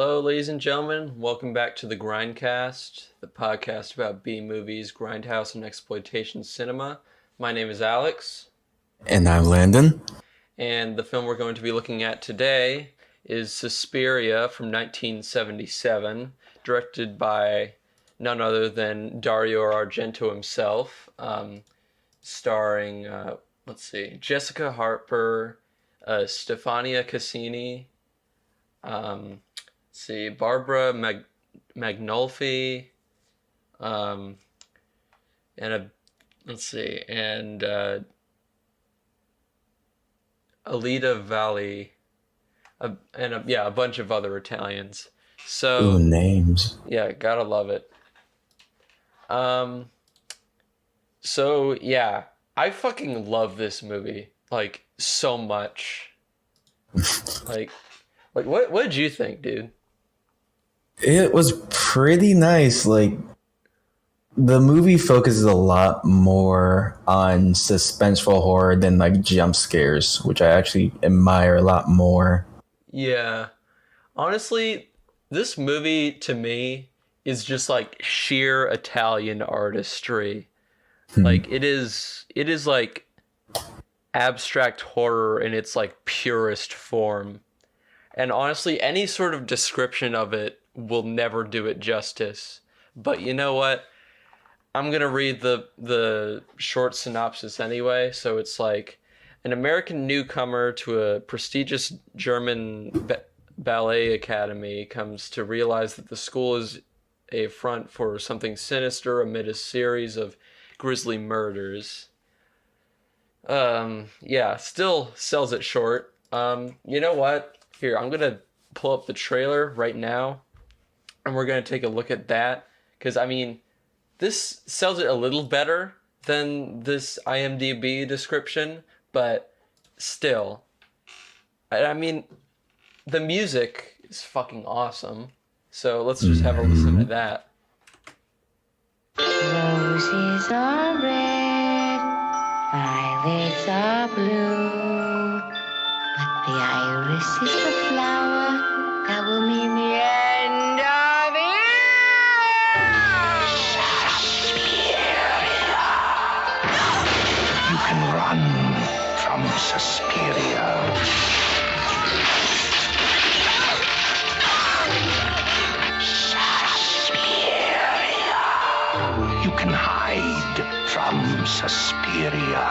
Hello, ladies and gentlemen. Welcome back to the GrindCast, the podcast about B movies, grindhouse, and exploitation cinema. My name is Alex. And I'm Landon. And the film we're going to be looking at today is Suspiria from 1977, directed by none other than Dario Argento himself, starring, Jessica Harper, Stefania Cassini, Barbara Magnolfi, and Alida Valli, a bunch of other Italians. So Ooh, names. Yeah, gotta love it. I fucking love this movie like so much. like what did you think, dude? It was pretty nice. Like, the movie focuses a lot more on suspenseful horror than like jump scares, which I actually admire a lot more. Yeah. Honestly, this movie to me is just like sheer Italian artistry. Like it is like abstract horror in its like purest form. And honestly, any sort of description of it will never do it justice. But you know what? I'm going to read the short synopsis anyway. So it's like an American newcomer to a prestigious German ballet academy comes to realize that the school is a front for something sinister amid a series of grisly murders. Still sells it short. You know what? Here, I'm going to pull up the trailer right now, and we're going to take a look at that. Because, I mean, this sells it a little better than this IMDb description, but still. I mean, the music is fucking awesome. So let's just have a listen to that. Roses are red, violets are blue, but the iris is the flower that will mean the end of it. You can run from Suspiria. You can hide from Suspiria.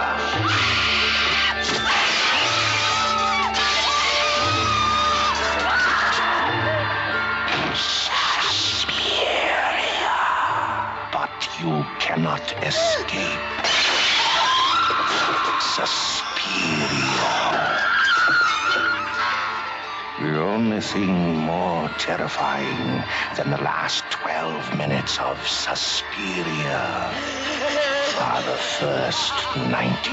Suspiria. But you cannot escape Suspiria. The only thing more terrifying than the last 12 minutes of Suspiria are the first 92.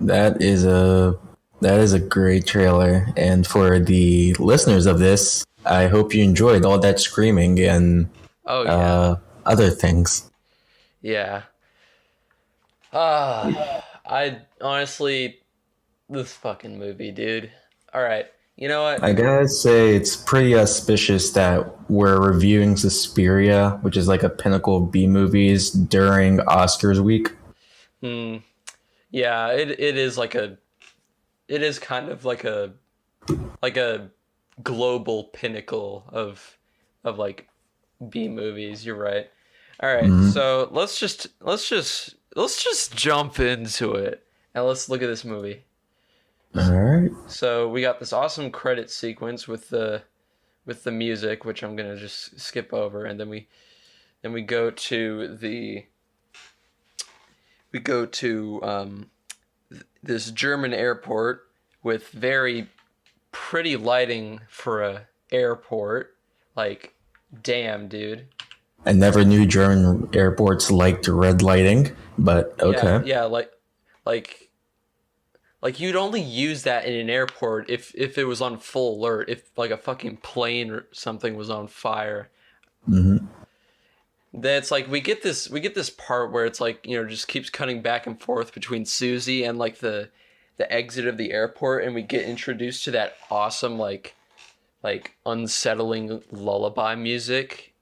That is a great trailer. And for the listeners of this, I hope you enjoyed all that screaming and other things. Yeah. I honestly, this fucking movie, dude. All right, you know what? I gotta say, it's pretty auspicious that we're reviewing Suspiria, which is like a pinnacle of B movies, during Oscars week. Yeah, it is kind of like a global pinnacle of like B movies. You're right. All right, so let's just jump into it and let's look at this movie. All right. So we got this awesome credit sequence with the music, which I'm gonna just skip over, and then we go to this German airport with very pretty lighting for a airport. Like, damn, dude. I never knew German airports liked red lighting, but okay. Yeah, like you'd only use that in an airport if it was on full alert, if like a fucking plane or something was on fire. Then it's like we get this part where it's like, just keeps cutting back and forth between Susie and like the exit of the airport, and we get introduced to that awesome like unsettling lullaby music.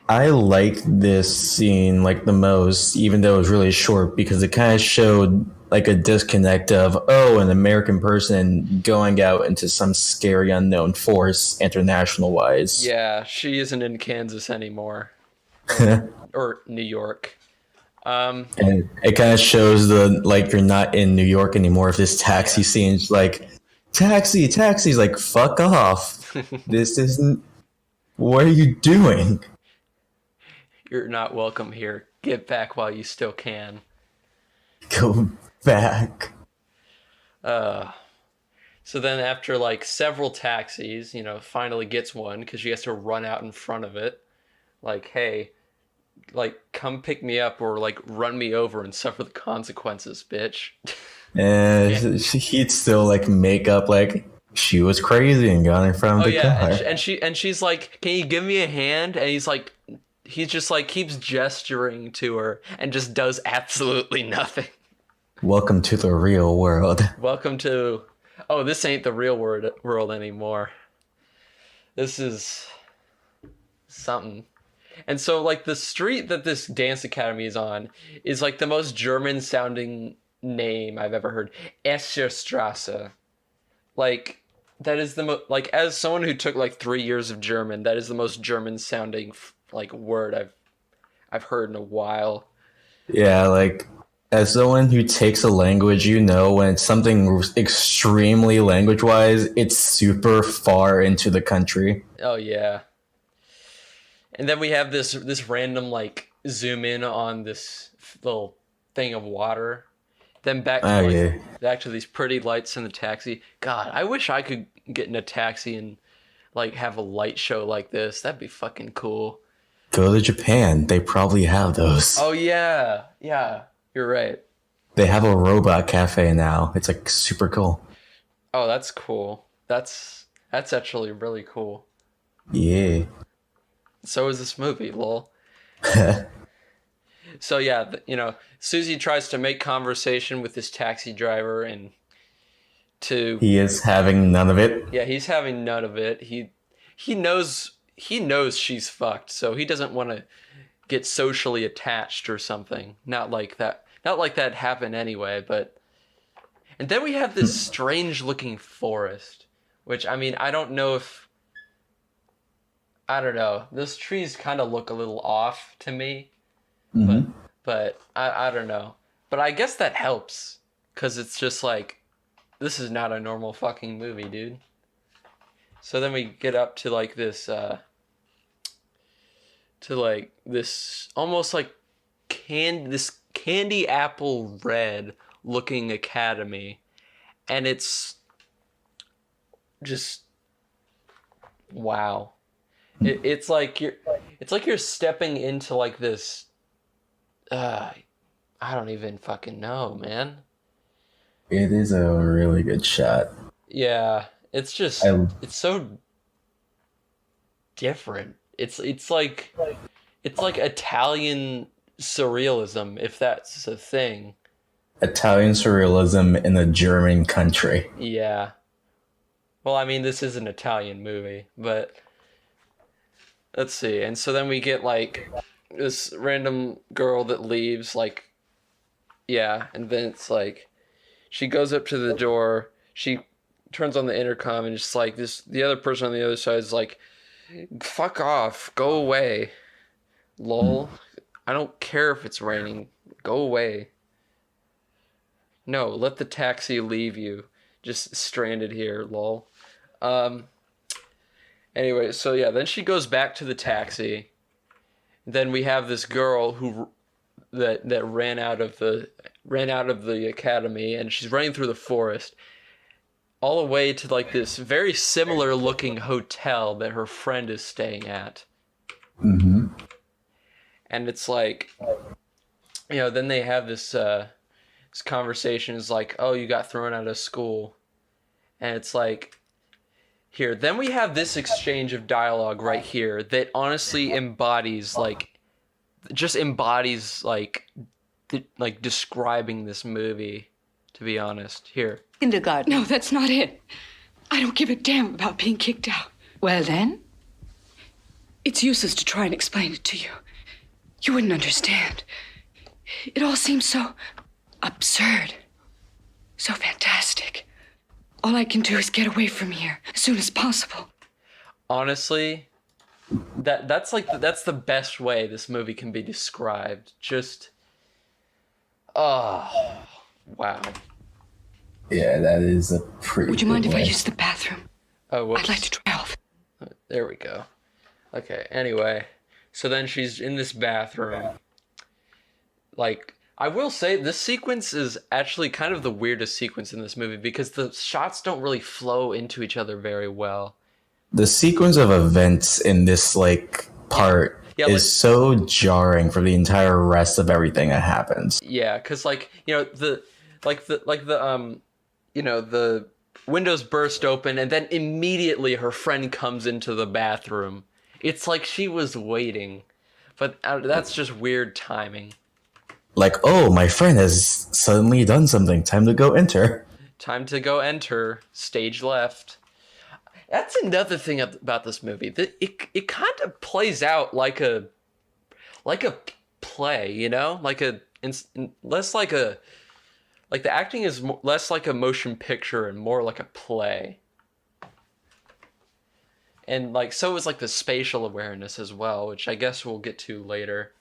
I liked this scene like the most, even though it was really short, because it kind of showed like a disconnect of, an American person going out into some scary unknown force international wise. Yeah, she isn't in Kansas anymore. Or New York. And it kind of shows you're not in New York anymore. If this taxi scene's like, taxi's like, fuck off. This isn't, what are you doing? You're not welcome here. Get back while you still can. Go back. So then after like several taxis, finally gets one because she has to run out in front of it. Like, hey, like, come pick me up or like run me over and suffer the consequences, bitch. And he'd still like make up like she was crazy and got in front of the car. And she's like, can you give me a hand? And he's just like keeps gesturing to her and just does absolutely nothing. Welcome to the real world. Welcome to... Oh, this ain't the real world anymore. This is something. And so, like, the street that this dance academy is on is, like, the most German-sounding name I've ever heard. Escherstrasse. Like, that is the most... Like, as someone who took, like, 3 years of German, that is the most German-sounding, like, word I've heard in a while. Yeah, like... As someone who takes a language, when it's something extremely language-wise, it's super far into the country. Oh, yeah. And then we have this random, like, zoom in on this little thing of water. Then back to these pretty lights in the taxi. God, I wish I could get in a taxi and, like, have a light show like this. That'd be fucking cool. Go to Japan. They probably have those. Oh, yeah. Yeah. You're right. They have a robot cafe now. It's like super cool. Oh, that's cool. That's actually really cool. Yeah. So is this movie, lol. So yeah, Susie tries to make conversation with this taxi driver he is having none of it. Yeah, he's having none of it. He knows she's fucked, so he doesn't want to get socially attached or something. Not like that happened anyway, but... And then we have this strange-looking forest, which, I mean, I don't know. Those trees kind of look a little off to me, but I don't know. But I guess that helps, because it's just like, this is not a normal fucking movie, dude. So then we get up to, like, this almost like candy apple red looking academy, and it's just wow. It's like you're stepping into like this I don't even fucking know, man. It is a really good shot. Yeah, it's just it's so different. It's like Italian surrealism, if that's a thing. Italian surrealism in a German country. Yeah. Well, I mean, this is an Italian movie, but let's see. And so then we get like this random girl that leaves, like, yeah, and then it's like she goes up to the door, she turns on the intercom, and it's like the other person on the other side is like, fuck off, go away, lol. I don't care if it's raining, go away. No, let the taxi leave you, just stranded here, lol. Anyway, so yeah, then she goes back to the taxi. Then we have this girl who that ran out of the academy, and she's running through the forest all the way to like this very similar looking hotel that her friend is staying at. Mm-hmm. And it's like, then they have this conversation is like, oh, you got thrown out of school. And it's like, here. Then we have this exchange of dialogue right here that honestly embodies like just embodies like describing this movie, to be honest. Here. Kindergarten. No, that's not it. I don't give a damn about being kicked out. Well then? It's useless to try and explain it to you. You wouldn't understand. It all seems so absurd. So fantastic. All I can do is get away from here as soon as possible. Honestly, that's the best way this movie can be described. Just, oh, wow. Yeah, that is a pretty. Would you mind if I way. use the bathroom? Oh, whoops. I'd like to try off. There we go. Okay, anyway. So then she's in this bathroom. Like, I will say, this sequence is actually kind of the weirdest sequence in this movie because the shots don't really flow into each other very well. The sequence of events in this, like, part is so jarring for the entire rest of everything that happens. Yeah, because, like, you know, the windows burst open and then immediately her friend comes into the bathroom. It's like she was waiting, but that's just weird timing. Like, oh, my friend has suddenly done something. Time to go enter. Time to go enter. Stage left. That's another thing about this movie. That it kind of plays out like a play, you know, less like a. Like, the acting is less like a motion picture and more like a play. And, like, so is, like, the spatial awareness as well, which I guess we'll get to later.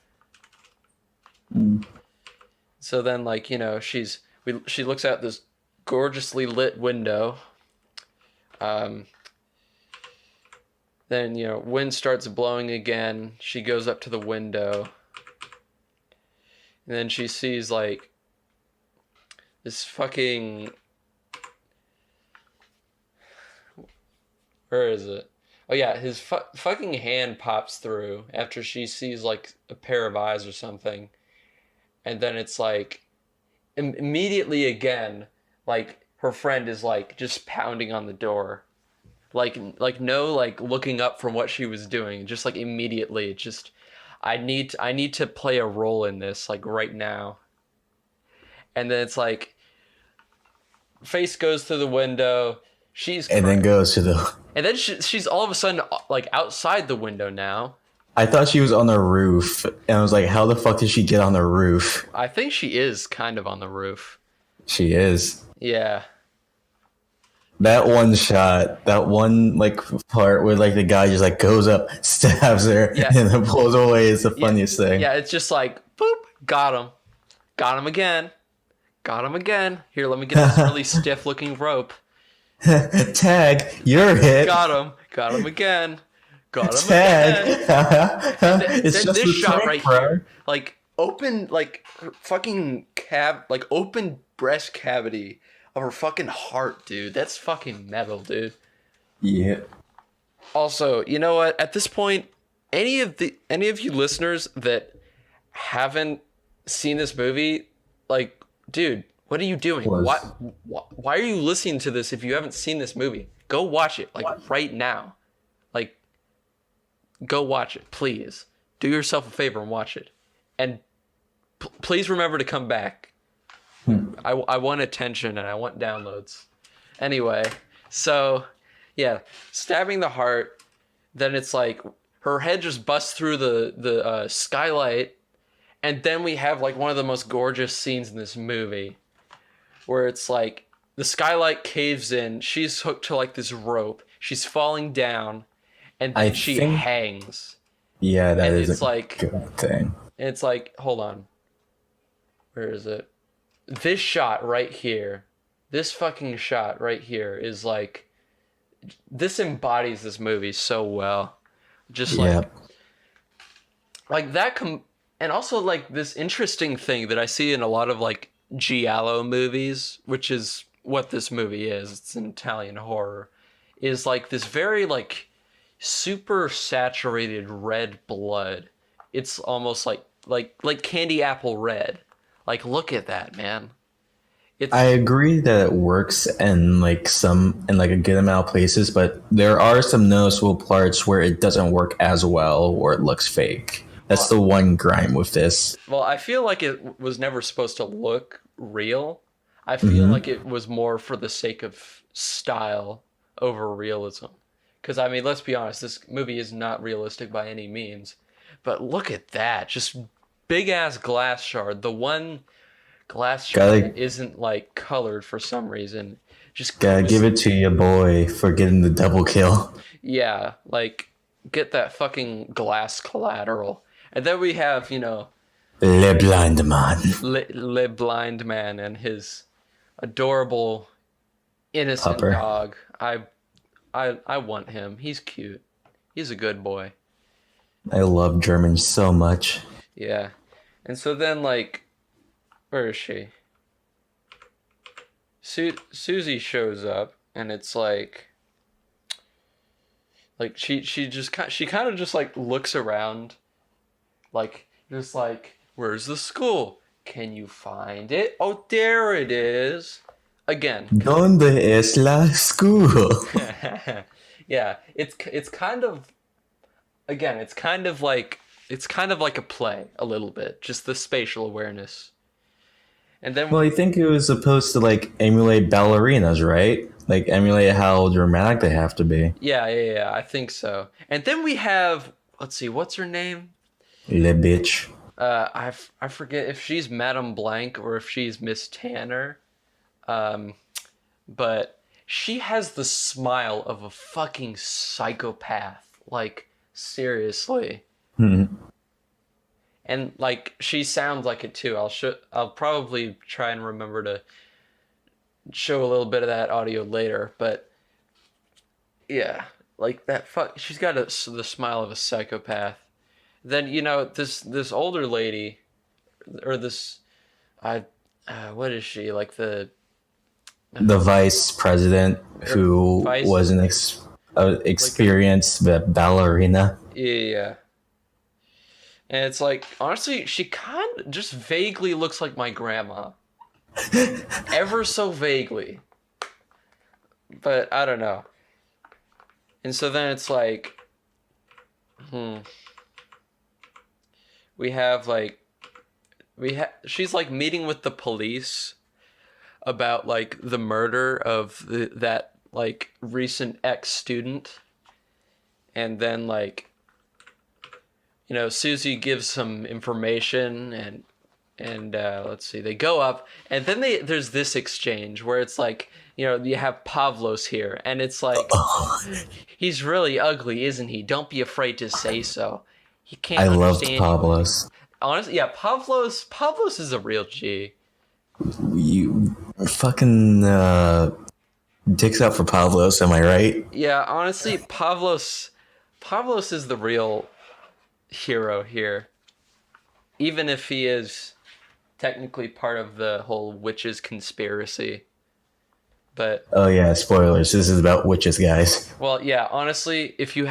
So then, like, you know, she looks out this gorgeously lit window. Then, you know, wind starts blowing again. She goes up to the window. And then she sees, like, this fucking... Where is it? Oh yeah, his fucking hand pops through after she sees like a pair of eyes or something. And then it's like immediately again, like her friend is like just pounding on the door. Like no like looking up from what she was doing, just like immediately just I need to play a role in this like right now. And then it's like face goes through the window. Then goes to the... And then she's all of a sudden, like, outside the window now. I thought she was on the roof, and I was like, how the fuck did she get on the roof? I think she is kind of on the roof. She is. Yeah. That one shot, that one, like, part where, like, the guy just, like, goes up, stabs her, and then pulls away is the funniest thing. Yeah, it's just like, boop, got him. Got him again. Got him again. Here, let me get this really stiff-looking rope. Tag, you're hit. Got him again. Got him Tag. again. It's just this shot trick, right bro. here, like open, like her fucking open breast cavity of her fucking heart, dude. That's fucking metal, dude. Yeah. Also, you know what? At this point, any of you listeners that haven't seen this movie, like, dude. What are you doing? Why are you listening to this if you haven't seen this movie? Go watch it, like, right now. Like, go watch it, please. Do yourself a favor and watch it. And please remember to come back. I want attention and I want downloads. Anyway, so, yeah, stabbing the heart. Then it's like, her head just busts through the skylight. And then we have, like, one of the most gorgeous scenes in this movie. Where it's like the skylight caves in, she's hooked to like this rope, she's falling down, and then she hangs. Yeah, that is it's a like, good thing. And it's like, hold on. Where is it? This shot right here, this fucking shot right here is like, this embodies this movie so well. Just like that and also like this interesting thing that I see in a lot of like Giallo movies, which is what this movie is. It's an Italian horror. Is like this very like super saturated red blood. It's almost like candy apple red. Like, look at that, man. I agree that it works in like a good amount of places, but there are some noticeable parts where it doesn't work as well or it looks fake. That's the one grime with this. Well, I feel like it was never supposed to look real. I feel like it was more for the sake of style over realism. Because, I mean, let's be honest, this movie is not realistic by any means. But look at that. Just big-ass glass shard. The one glass shard that isn't, like, colored for some reason. Just gotta give it to your boy for getting the double kill. Yeah, like, get that fucking glass collateral. And then we have, you know... Le Blind Man. Le Blind Man and his adorable, innocent Pupper. dog. I want him. He's cute. He's a good boy. I love Germans so much. Yeah. And so then, like... Where is she? Susie shows up, and it's like she kind of just like looks around, like just like, where's the school? Can you find it? Oh, there it is. Again. Donde es la school? Yeah, it's kind of, again, it's kind of like a play a little bit, just the spatial awareness. And then, well, I think it was supposed to like emulate ballerinas, right? Like emulate how dramatic they have to be. Yeah, I think so. And then we have, let's see, what's her name? Le bitch. I forget if she's Madame Blanc or if she's Miss Tanner. But she has the smile of a fucking psychopath. Like, seriously. And like she sounds like it too. I'll probably try and remember to show a little bit of that audio later. But yeah, like that she's got the smile of a psychopath. Then, you know, this older lady, or this, what is she, like the vice president who was an experienced ballerina. Yeah. And it's like, honestly, she kind of just vaguely looks like my grandma. Ever so vaguely. But I don't know. And so then it's like, she's like meeting with the police about like the murder of that like recent ex-student. And then like, you know, Susie gives some information and let's see, they go up, and then there's this exchange where it's like, you know, you have Pavlos here, and it's like, he's really ugly, isn't he? Don't be afraid to say so. He can't understand. I loved Pavlos. Honestly, yeah, Pavlos is a real G. You fucking dicks out for Pavlos, am I right? Yeah, honestly, Pavlos is the real hero here, even if he is technically part of the whole witches conspiracy. But oh yeah, spoilers, this is about witches, guys. Well, yeah, honestly, if you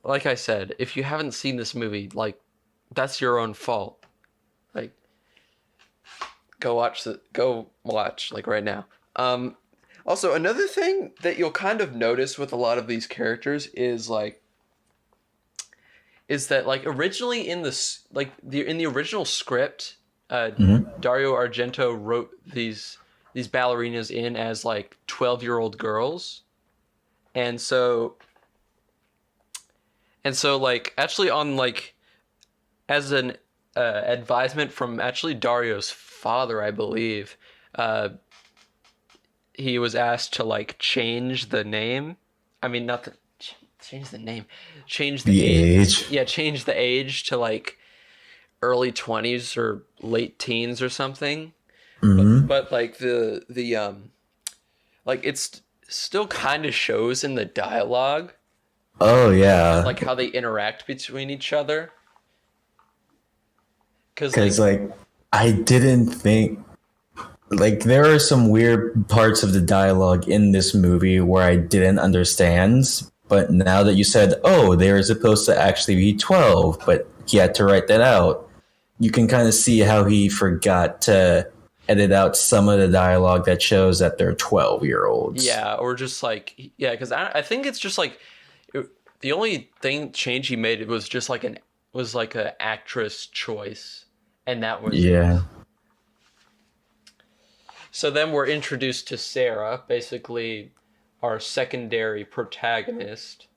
like I said, if you haven't seen this movie, like, that's your own fault. Like, go watch like right now. Also, another thing that you'll kind of notice with a lot of these characters is that like originally in the original script, Dario Argento wrote these ballerinas in as like 12-year-old girls, and so like actually on like as an advisement from actually Dario's father, I believe, he was asked to like change the name. I mean, not the change the name, change the age. Yeah, change the age to like early 20s or late teens or something. But like the like it's still kind of shows in the dialogue. Oh yeah, like how they interact between each other. Because like I didn't think, like, there are some weird parts of the dialogue in this movie where I didn't understand. But now that you said, oh, they're supposed to actually be 12, but he had to write that out, you can kind of see how he forgot to edit out some of the dialogue that shows that they're 12-year-olds. Yeah, or just like, yeah, because I think it's just like, the only change he made was just like was like a actress choice, and that was Yeah. So then we're introduced to Sarah, basically our secondary protagonist.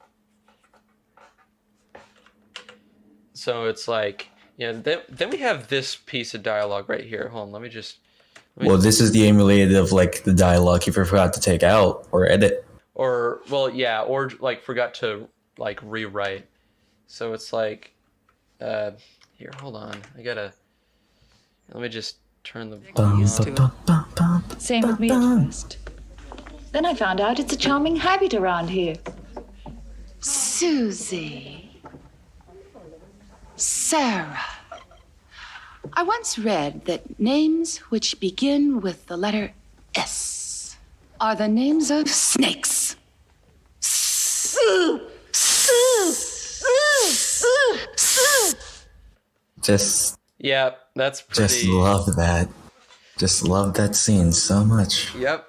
So it's like, then we have this piece of dialogue right here. Hold on, let me just. Well, this is the emulated of like the dialogue you forgot to take out or edit. Or like forgot to like rewrite. So it's like, here, hold on, let me just turn the. Same with me at first. Then I found out it's a charming habit around here. Susie. Sarah. I once read that names which begin with the letter S are the names of snakes. Just That's pretty. just love that. Just love that scene so much. Yep.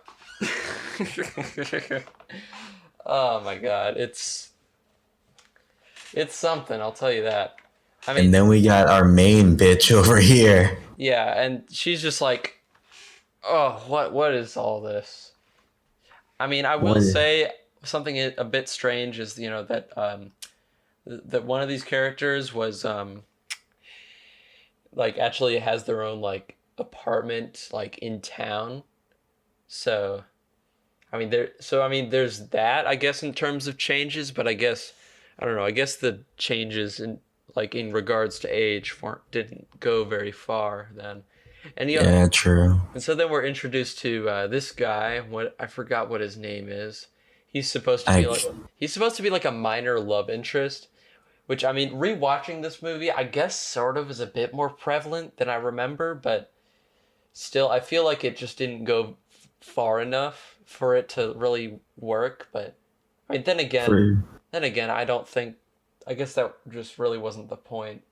Oh my god, it's something, I'll tell you that. I mean, And then we got our main bitch over here. yeah, and she's just like, oh, what is all this? I mean, I will say something a bit strange is, that one of these characters was like actually has their own like apartment like in town. So I mean there's that, I guess, in terms of changes, but I guess I don't know, I guess the changes in regards to age didn't go very far then. And Yeah, true. And so then we're introduced to this guy. What I forgot what his name is. He's supposed to be like a minor love interest, which, I mean, rewatching this movie, I guess sort of is a bit more prevalent than I remember, but still, I feel like it just didn't go far enough for it to really work. But I mean, then again, I guess that just really wasn't the point.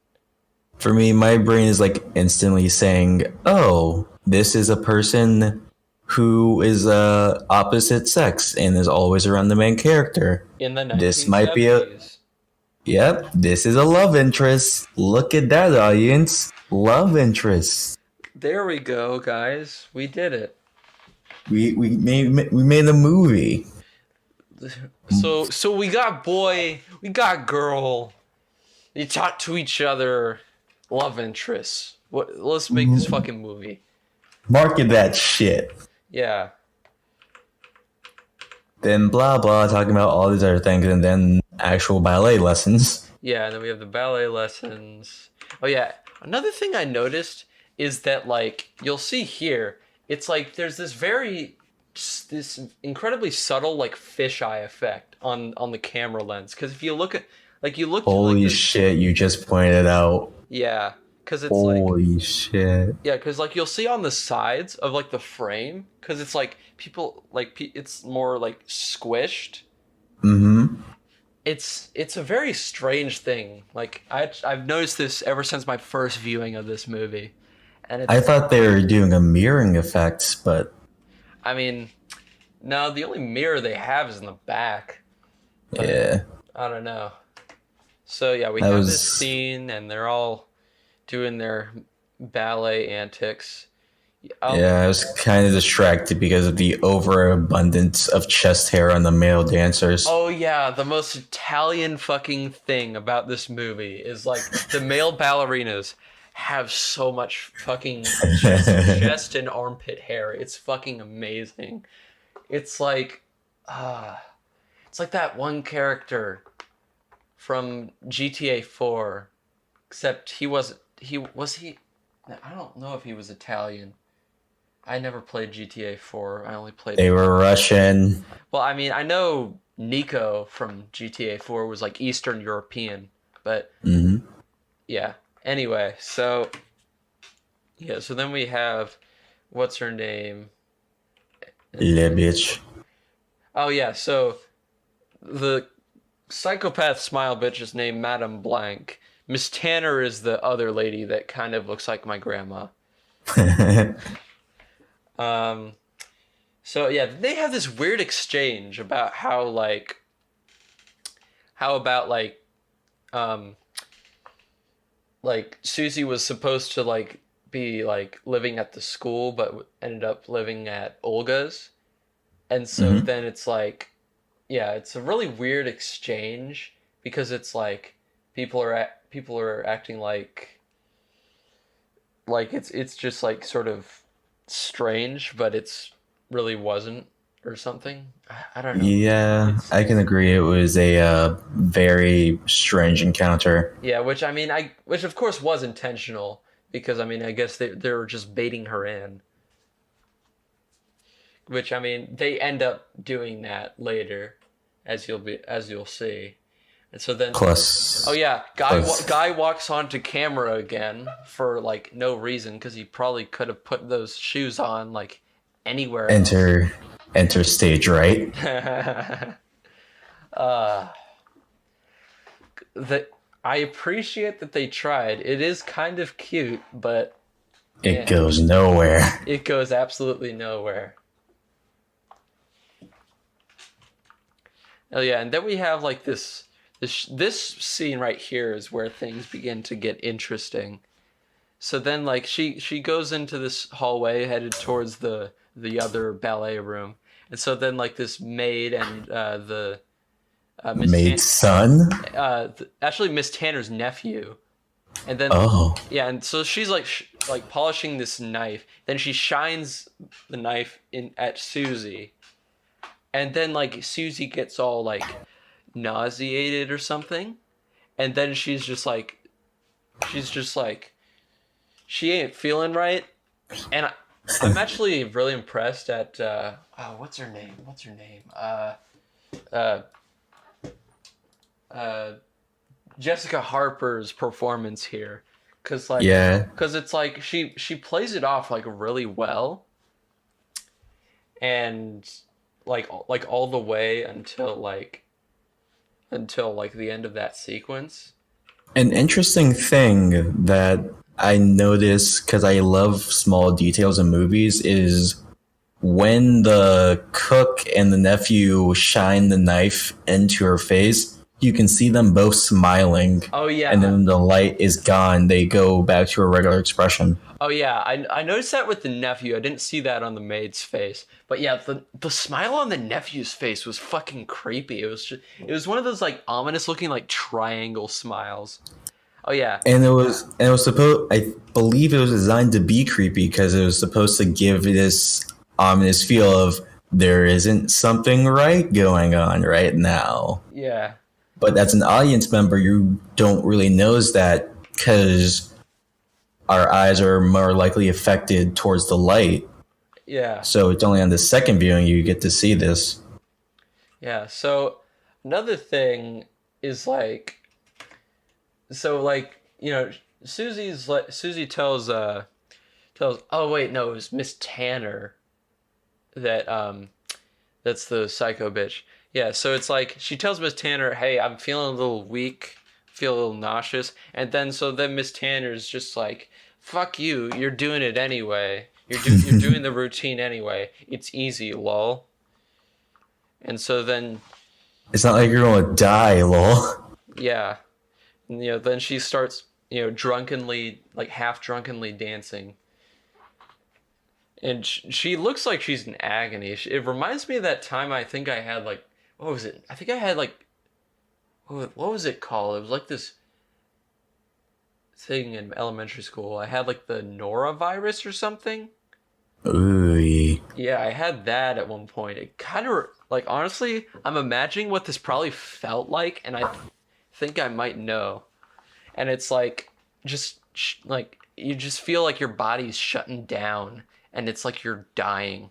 For me, my brain is like instantly saying, "Oh, this is a person who is opposite sex and is always around the main character. In the 1970s. This might be Yep, this is a love interest. Look at that, audience. Love interest. There we go, guys. We did it. We made a movie. So we got boy, we got girl. They talk to each other. Love interests. Let's make this fucking movie. Market that shit. Yeah. Then blah blah, talking about all these other things, and then actual ballet lessons. Yeah, and then we have the ballet lessons. Oh yeah, another thing I noticed is that, like, you'll see here, it's like there's this incredibly subtle like fisheye effect on the camera lens. Because if you look at Holy shit! You just pointed out. Yeah, because it's holy shit. Yeah, because like you'll see on the sides of like the frame, because it's like it's more like squished. Mm-hmm. It's a very strange thing. Like I've noticed this ever since my first viewing of this movie, and I thought they were doing a mirroring effect, but I mean, no, the only mirror they have is in the back. But yeah, I don't know. So yeah, we have this scene, and they're all doing their ballet antics. Yeah, I was kind of distracted because of the overabundance of chest hair on the male dancers. Oh yeah, the most Italian fucking thing about this movie is like the male ballerinas have so much fucking chest and armpit hair. It's fucking amazing. It's like that one character from GTA 4, except I don't know if he was Italian. I never played GTA 4. I only played... They were Russian. Well, I mean, I know Nico from GTA 4 was like Eastern European, but yeah. Anyway, so then we have, what's her name? Le bitch. Oh yeah, so the psychopath smile bitch is named Madame Blanc. Miss Tanner is the other lady that kind of looks like my grandma. So yeah, they have this weird exchange about like Susie was supposed to like be like living at the school, but ended up living at Olga's, and so then it's like, yeah, it's a really weird exchange because it's like people are acting like it's just like sort of strange, but it's really wasn't or something. I don't know. Yeah, I can agree. It was a very strange encounter. Yeah, which I mean, which of course was intentional because I mean, I guess they were just baiting her in. Which I mean, they end up doing that later, as you'll see. And so then, Plus, oh yeah, guy walks onto camera again for like no reason because he probably could have put those shoes on like anywhere else. Enter stage right. I appreciate that they tried. It is kind of cute, but it goes nowhere. It goes absolutely nowhere. Oh yeah, and then we have like this scene right here is where things begin to get interesting. So then like she goes into this hallway headed towards the other ballet room. And so then like this maid and the Maid's son? Actually Miss Tanner's nephew. And then yeah, and so she's like like polishing this knife. Then she shines the knife in at Susie. And then like Susie gets all like nauseated or something. And then she's just like she ain't feeling right. And I'm actually really impressed at what's her name? Jessica Harper's performance here, because it's like she plays it off like really well, and like all the way until the end of that sequence. An interesting thing that I notice, because I love small details in movies, is when the cook and the nephew shine the knife into her face, you can see them both smiling. Oh yeah. And then when the light is gone, they go back to a regular expression. Oh yeah, I noticed that with the nephew. I didn't see that on the maid's face. But yeah, the smile on the nephew's face was fucking creepy. It was one of those like ominous looking like triangle smiles. Oh yeah. And it was supposed, I believe it was designed to be creepy because it was supposed to give this ominous feel of there isn't something right going on right now. Yeah. But as an audience member, you don't really notice that because our eyes are more likely affected towards the light. Yeah. So it's only on the second viewing you get to see this. Yeah. So another thing is like, you know, Susie tells oh wait, no, it was Miss Tanner that that's the psycho bitch. Yeah, so it's like she tells Miss Tanner, "Hey, I'm feeling a little weak, feel a little nauseous," and then Miss Tanner's just like, "Fuck you, you're doing it anyway. You're doing the routine anyway. It's easy, lol." And so then, it's not like you're gonna die, lol. Yeah, and, you know, then she starts, you know, drunkenly, like half drunkenly dancing. And she looks like she's in agony. It reminds me of that time I think I had like, what was it? I think I had like, what was it called? It was like this thing in elementary school. I had like the norovirus or something. Ooh. Yeah, I had that at one point. It kind of, like, honestly, I'm imagining what this probably felt like, and I think I might know. And it's like, just like, you just feel like your body's shutting down. And it's like you're dying.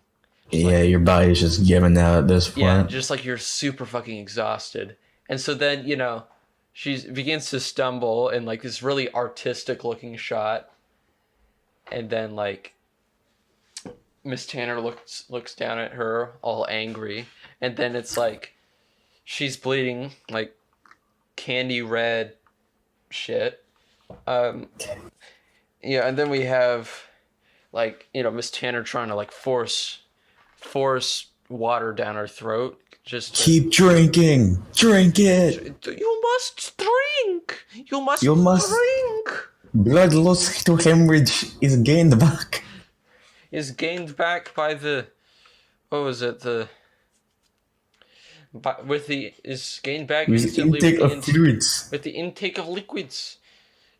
Yeah, your body's just giving out at this point. Yeah, just like you're super fucking exhausted. And so then, you know, she begins to stumble in like this really artistic looking shot. And then like Miss Tanner looks down at her all angry. And then it's like she's bleeding like candy red shit. Yeah, and then we have like, you know, Miss Tanner trying to like force water down her throat. Just keep drinking, drink it. You must drink. You must drink. Blood loss to hemorrhage is gained back. Is gained back by the, what was it, is gained back With instantly intake with the of fluids. with the intake of liquids.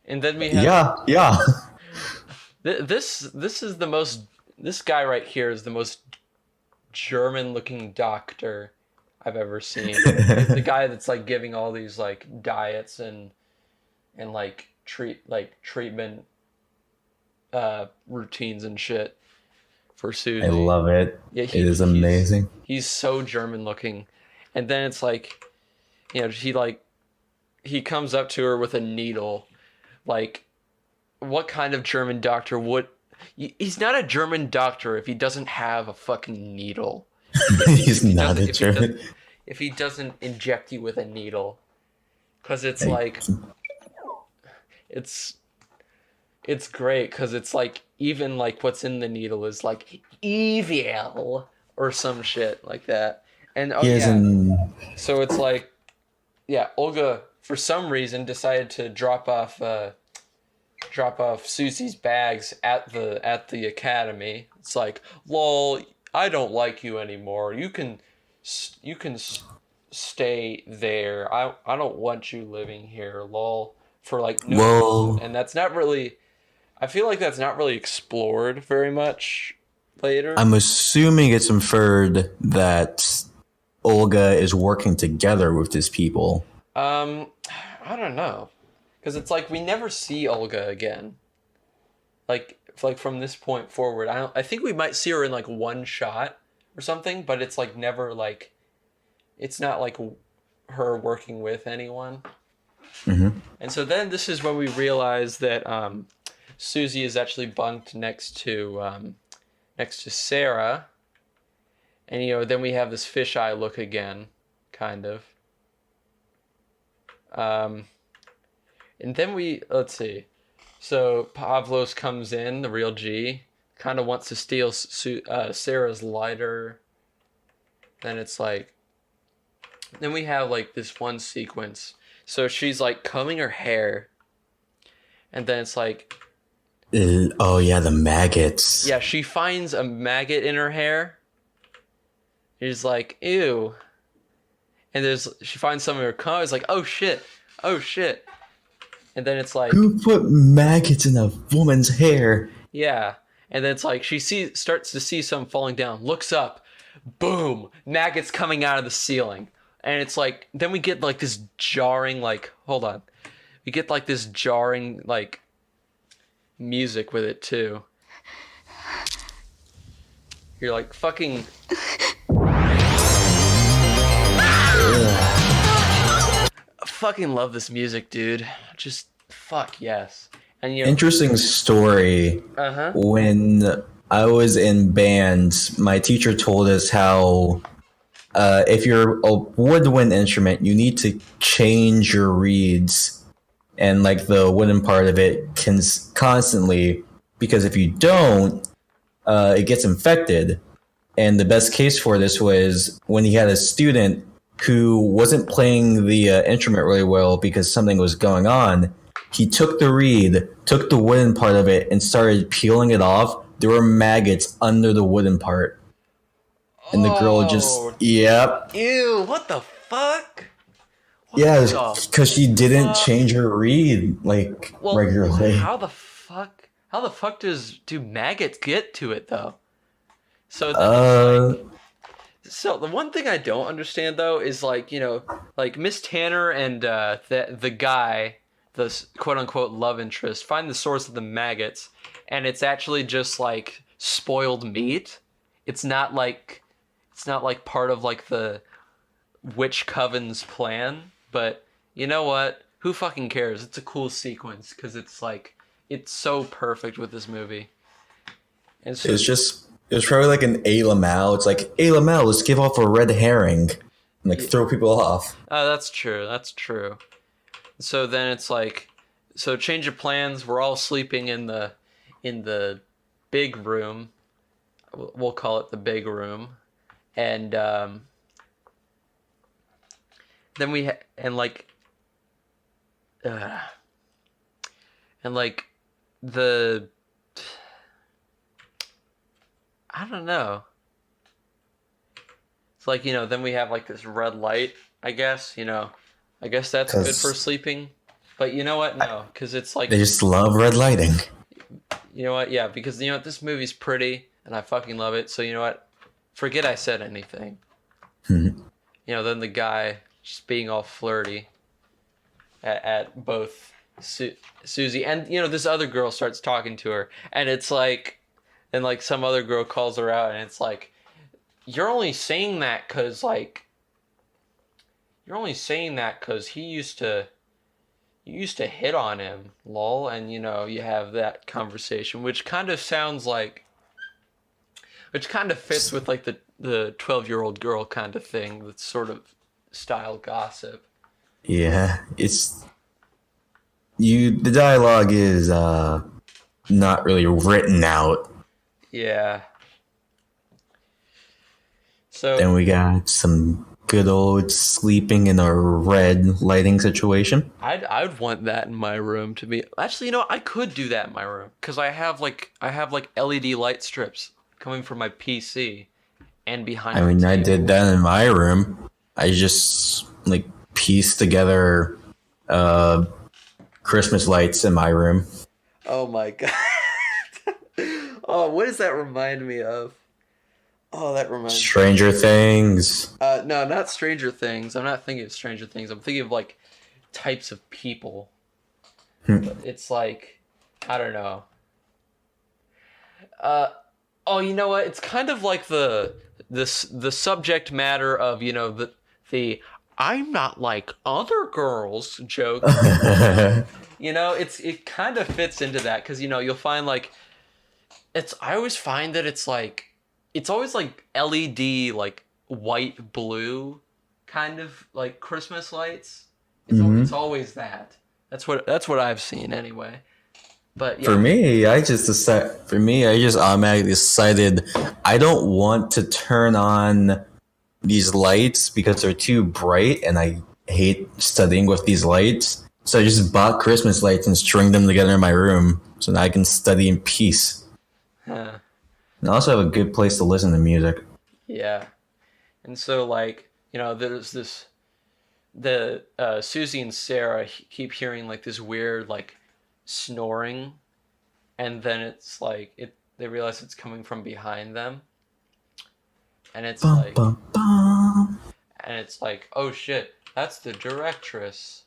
And then we have Yeah. this is the most, this guy right here is the most German looking doctor I've ever seen. The guy that's like giving all these like diets and like treatment routines and shit for Susie. I love it. Yeah, it is amazing. He's so German looking. And then it's like, you know, he comes up to her with a needle. Like, what kind of German doctor would... He's not a German doctor if he doesn't have a fucking needle. He's not a German. If he doesn't inject you with a needle. Because it's like... It's great, because it's like, even like what's in the needle is like evil or some shit like that. And so it's like, yeah, Olga for some reason decided to drop off Susie's bags at the academy. It's like, lol, I don't like you anymore. You can stay there. I don't want you living here, lol. For like no reason. And that's not really, I feel like that's not really explored very much later. I'm assuming it's inferred that Olga is working together with these people. I don't know, because it's like we never see Olga again. Like from this point forward, I think we might see her in like one shot or something, but it's like never like, it's not like her working with anyone. Mm-hmm. And so then this is when we realize that Susie is actually bunked next to Sarah, and you know, then we have this fisheye look again, kind of. And then let's see. So Pavlos comes in, the real G, kind of wants to steal Sarah's lighter. Then it's like, then we have like this one sequence. So she's like combing her hair, and then it's like, oh yeah, the maggots. Yeah, she finds a maggot in her hair. She's like, ew. And she finds some of her cum. It's like, oh shit. And then it's like, who put maggots in a woman's hair? Yeah. And then it's like she starts to see some falling down. Looks up, boom, maggots coming out of the ceiling. And it's like, then we get like this jarring, like, hold on. We get like this jarring, like, music with it too. You're like, fucking... I fucking love this music, dude. Just, fuck yes. And you know, interesting story. When I was in band, my teacher told us how... if you're a woodwind instrument, you need to change your reeds and like the wooden part of it constantly, because if you don't, it gets infected. And the best case for this was when he had a student who wasn't playing the instrument really well because something was going on. He took the reed, took the wooden part of it, and started peeling it off. There were maggots under the wooden part. And the girl just, yep. Ew, what the fuck? Yeah, because she didn't change her reed regularly. How the fuck do maggots get to it though? So so the one thing I don't understand though is like, you know, like Miss Tanner and the guy, the quote unquote love interest, find the source of the maggots, and it's actually just like spoiled meat. It's not like part of like the witch coven's plan, but you know what? Who fucking cares? It's a cool sequence because it's like, it's so perfect with this movie. And so it was probably like an A. Lamau. It's like, A. Lamau, let's give off a red herring and like throw people off. Oh, that's true. So then it's like, so change of plans. We're all sleeping in the big room. We'll call it the big room. And then And like the I don't know. It's like, then we have like this red light, I guess, I guess that's good for sleeping. But you know what? No, because it's like... They just love red lighting. You know what? Yeah, because this movie's pretty, and I fucking love it. So you know what? Forget I said anything. Then the guy just being all flirty at both Susie and, this other girl starts talking to her. And it's like... And like some other girl calls her out, and it's like, you're only saying that because he used to hit on him, lol. And you have that conversation, which kind of fits with like the 12-year-old girl kind of thing. That's sort of style gossip. Yeah, the dialogue is not really written out. Yeah. So then we got some good old sleeping in a red lighting situation. I'd want that in my room to be. Actually, I could do that in my room because I have LED light strips coming from my PC and behind. I mean, I did that in my room. I just pieced together Christmas lights in my room. Oh my god. Oh, what does that remind me of? Oh, that reminds Stranger Things. No, not Stranger Things. I'm not thinking of Stranger Things. I'm thinking of like types of people. It's like, I don't know. Oh, you know what? It's kind of like the subject matter of the I'm not like other girls joke. It kind of fits into that because you'll find like I always find that it's always like LED like white blue kind of like Christmas lights. It's always that. That's what I've seen anyway. But yeah. For me, I just automatically decided I don't want to turn on these lights because they're too bright and I hate studying with these lights. So I just bought Christmas lights and string them together in my room so that I can study in peace. Huh. And I also have a good place to listen to music. Yeah. And so there's this Susie and Sarah keep hearing like this weird like snoring, and then it's like they realize it's coming from behind them, and it's and it's like, oh shit, that's the directress.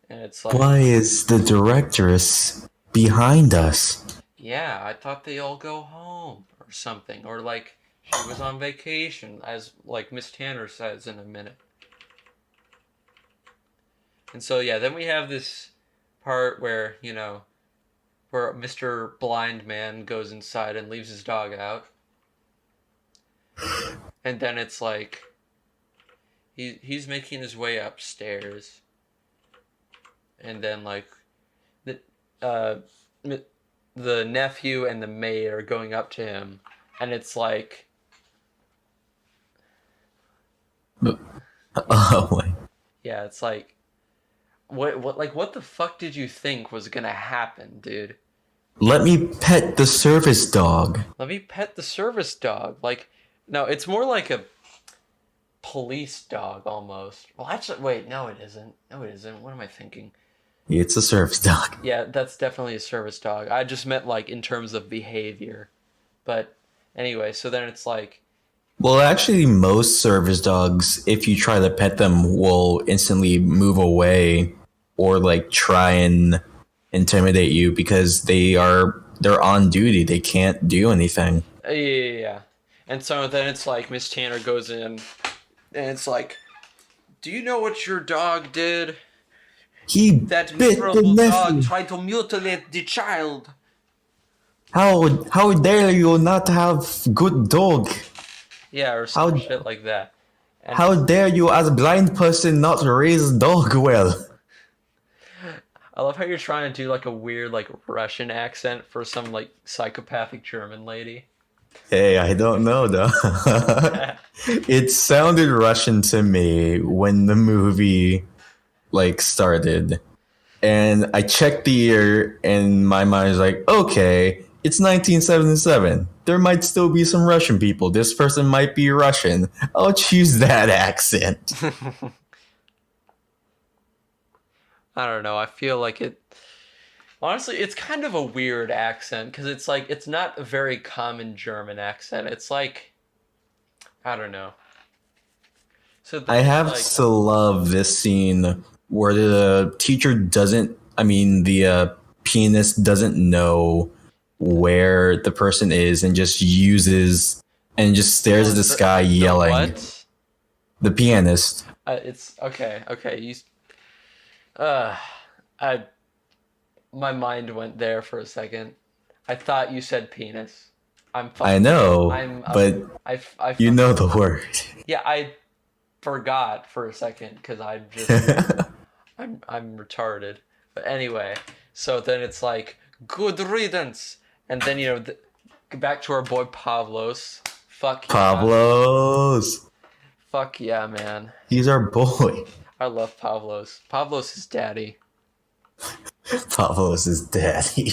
And it's like, why is the directress behind us? Yeah, I thought they all go home or something, or like she was on vacation, as like Miss Tanner says in a minute. And so yeah, then we have this part where where Mr. Blind Man goes inside and leaves his dog out, and then it's like he's making his way upstairs, and then like the nephew and the maid are going up to him, and it's like, oh my. Yeah, it's like, what the fuck did you think was gonna happen, dude? Let me pet the service dog. Let me pet the service dog. Like, no, it's more like a police dog almost. Well, actually, wait, no, it isn't. No, it isn't. What am I thinking? It's a service dog. Yeah, that's definitely a service dog. I just meant like in terms of behavior. But anyway, so then it's like... Well, actually, most service dogs, if you try to pet them, will instantly move away or like try and intimidate you because they're on duty. They can't do anything. Yeah. And so then it's like Miss Tanner goes in and it's like, do you know what your dog did? That miserable dog tried to mutilate the child. How dare you not have good dog? Yeah, or some shit like that. And how dare you as a blind person not raise dog well? I love how you're trying to do like a weird like Russian accent for some like psychopathic German lady. Hey, I don't know though. It sounded Russian to me when the movie like started. And I checked the year, and my mind is like, okay, it's 1977. There might still be some Russian people. This person might be Russian. I'll choose that accent. I don't know. I feel like it. Honestly, it's kind of a weird accent because it's like it's not a very common German accent. It's like I don't know. So I have to love this scene where the teacher the pianist doesn't know where the person is and just stares at the sky yelling. What? The pianist. It's okay. Okay, my mind went there for a second. I thought you said penis. I know, but you know the word. Yeah, I forgot for a second because I'm just I'm retarded. But anyway, so then it's like good riddance, and then back to our boy Pavlos. Fuck yeah. Pavlos. Fuck yeah, man. He's our boy. I love Pavlos. Pavlos is daddy. Pavlos is daddy.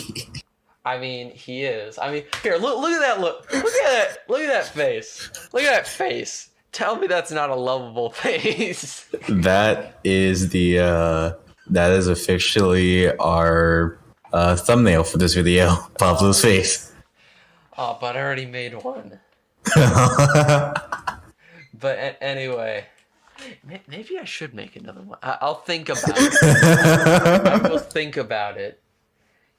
I mean, he is. I mean, here, look at that look. Look at that face. Look at that face. Tell me that's not a lovable face. That is officially our thumbnail for this video. Pavlo's face. Oh, but I already made one. But anyway, maybe I should make another one. I'll think about it. I will think about it.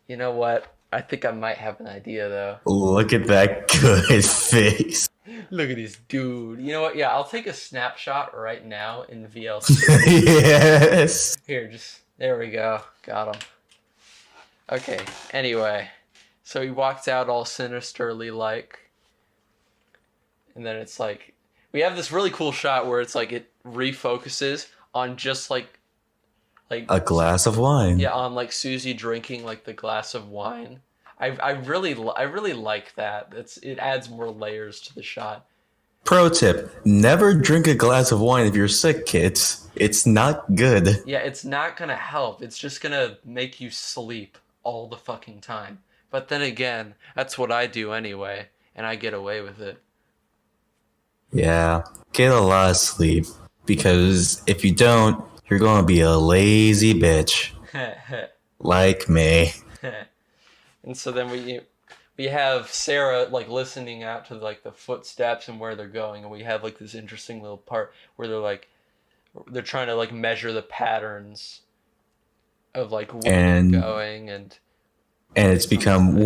You know what? I think I might have an idea, though. Look at that good face. Look at this dude. You know what? Yeah, I'll take a snapshot right now in VLC. Yes. Here, there we go. Got him. Okay, anyway. So he walks out all sinisterly like. And then it's like, we have this really cool shot where it's like it refocuses on just like a glass of wine. Yeah, on like Susie drinking like the glass of wine. I really like that. It adds more layers to the shot. Pro tip: never drink a glass of wine if you're sick, kids. It's not good. Yeah, it's not gonna help. It's just gonna make you sleep all the fucking time. But then again, that's what I do anyway, and I get away with it. Yeah, get a lot of sleep, because if you don't, you're gonna be a lazy bitch. Like me. And so then we have Sarah like listening out to like the footsteps and where they're going, and we have like this interesting little part where they're trying to like measure the patterns of like where they're going, and it's become the